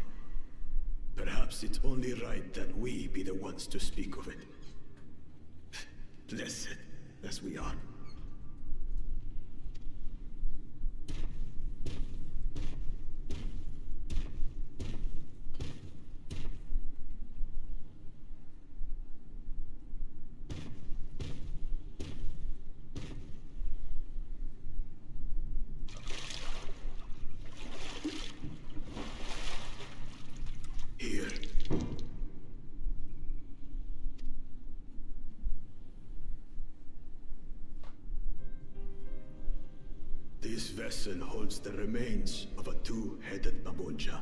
Perhaps it's only right that we be the ones to speak of it. Blessed as we are. Here. This vessel holds the remains of a two-headed Babonja.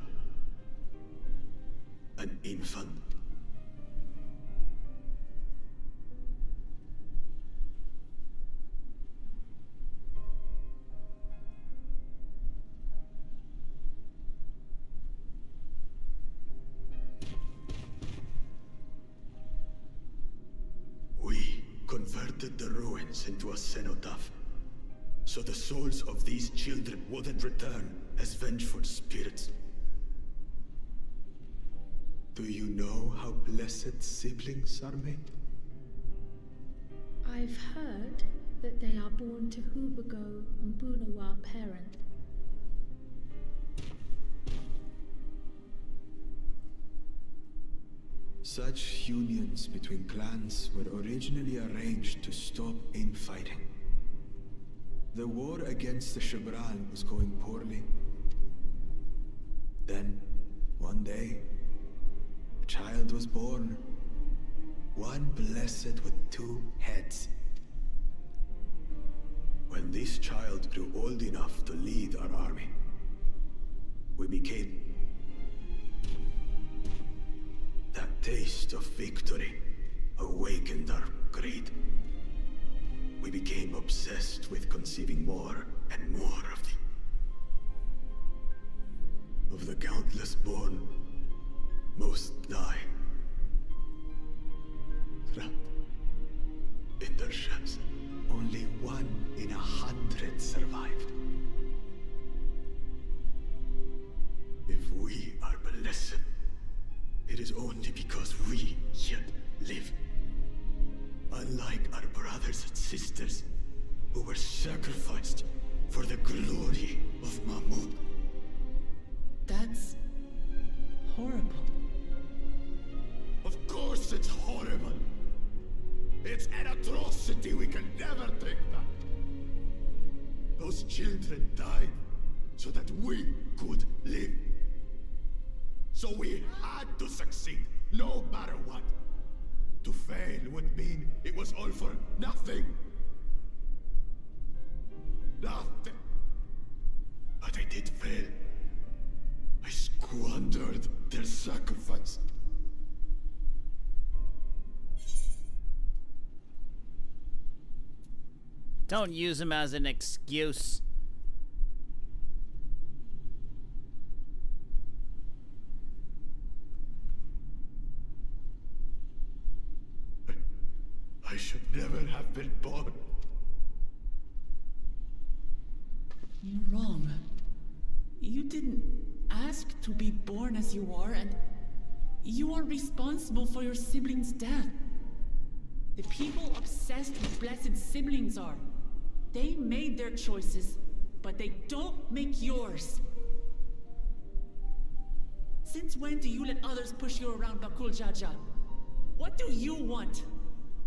An infant. We converted the ruins into a cenotaph, so the souls of these children wouldn't return as vengeful spirits. Do you know how blessed siblings are made? I've heard that they are born to Hubago and Bunawa parent. Such unions between clans were originally arranged to stop infighting. The war against the Shibran was going poorly. Then, one day, a child was born. One blessed with two heads. When this child grew old enough to lead our army, we became... That taste of victory awakened our greed. We became obsessed with conceiving more and more of the countless born. Most die. Trapped in their shells. Only 1 in 100 survived. If we are blessed, it is only because we yet live. Unlike our brothers and sisters, who were sacrificed for the glory of Mahmud. That's horrible. Of course it's horrible. It's an atrocity we can never take back. Those children died so that we could live. So we had to succeed, no matter what. To fail would mean it was all for nothing. Nothing. But I did fail. I squandered their sacrifice. Don't use him as an excuse. I should never have been born. You're wrong. You didn't ask to be born as you are, and you are responsible for your siblings' death. The people obsessed with blessed siblings are. They made their choices, but they don't make yours. Since when do you let others push you around, Bakul Jaja? What do you want?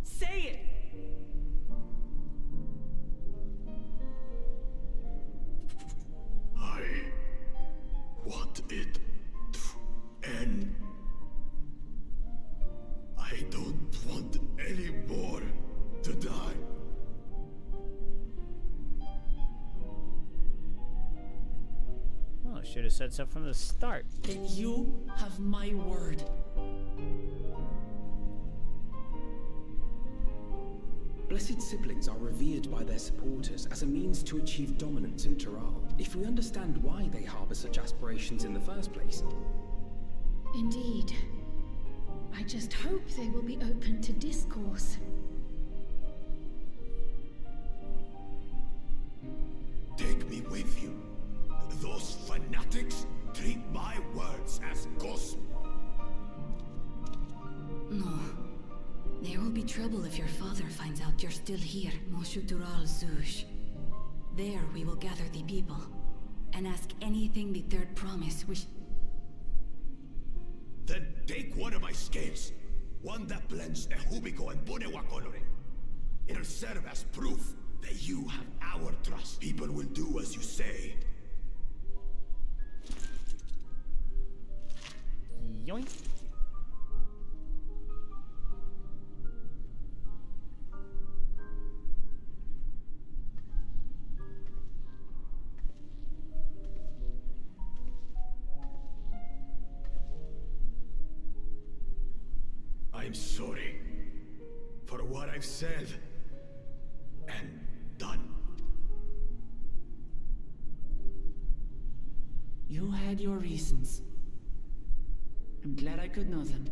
Say it! want it to end. I don't want any more to die. Oh, should have said so from the start. Then you have my word. Blessed siblings are revered by their supporters as a means to achieve dominance in Tural. If we understand why they harbor such aspirations in the first place. Indeed. I just hope they will be open to discourse. Take me with you. Those fanatics treat my words as gospel. No. There will be trouble if your father finds out you're still here, Moshutural Zush. There we will gather the people, and ask anything the third promise which... Then take one of my scales. One that blends the Hubiko and Bunewa coloring. It'll serve as proof that you have our trust. People will do as you say. Yoink. I'm sorry for what I've said and done. You had your reasons. I'm glad I could know them.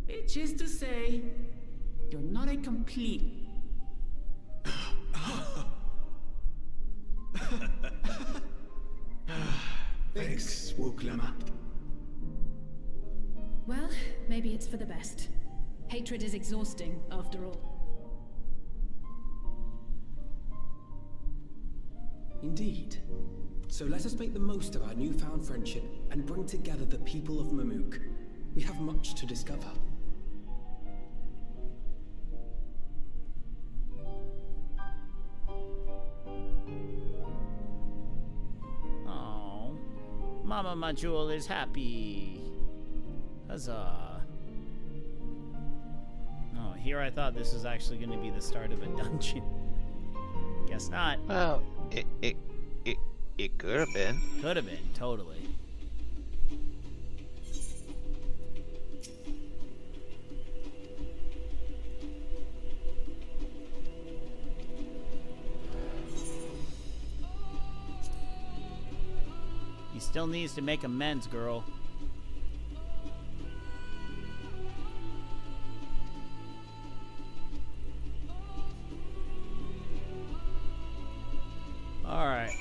Which is to say, you're not a complete... Thanks, Wuklama. Well, maybe it's for the best. Hatred is exhausting, after all. Indeed. So let us make the most of our newfound friendship and bring together the people of Mamuk. We have much to discover. Oh, Mama Majul is happy. Huzzah. Oh, here I thought this was actually going to be the start of a dungeon. Guess not. Well, it could have been. Could have been, totally. He still needs to make amends, girl. Alright.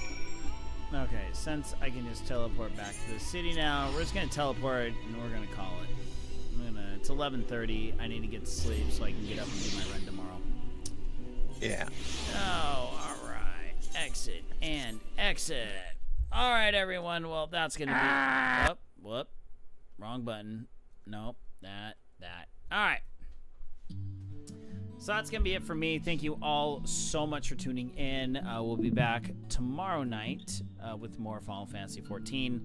Okay, since I can just teleport back to the city now, we're just gonna teleport and we're gonna call it. It's 11:30. I need to get to sleep so I can get up and do my run tomorrow. Yeah. Oh, alright. Exit and exit. Alright, everyone. Well, that's gonna be... Whoop. Wrong button. Nope. That. Alright. So that's going to be it for me. Thank you all so much for tuning in. We'll be back tomorrow night with more Final Fantasy 14.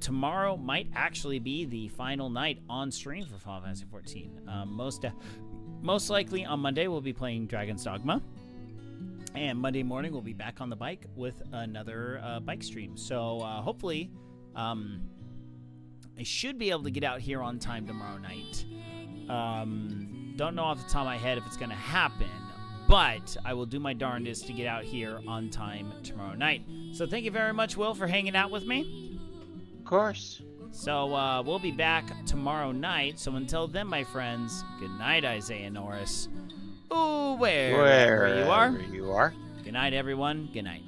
Tomorrow might actually be the final night on stream for Final Fantasy 14. Most likely on Monday we'll be playing Dragon's Dogma. And Monday morning we'll be back on the bike with another bike stream. So hopefully I should be able to get out here on time tomorrow night. Don't know off the top of my head if it's going to happen, but I will do my darndest to get out here on time tomorrow night. So thank you very much, Will, for hanging out with me. Of course. So we'll be back tomorrow night. So until then, my friends, good night, Isaiah Norris. Ooh, wherever you are. You are. Good night, everyone. Good night.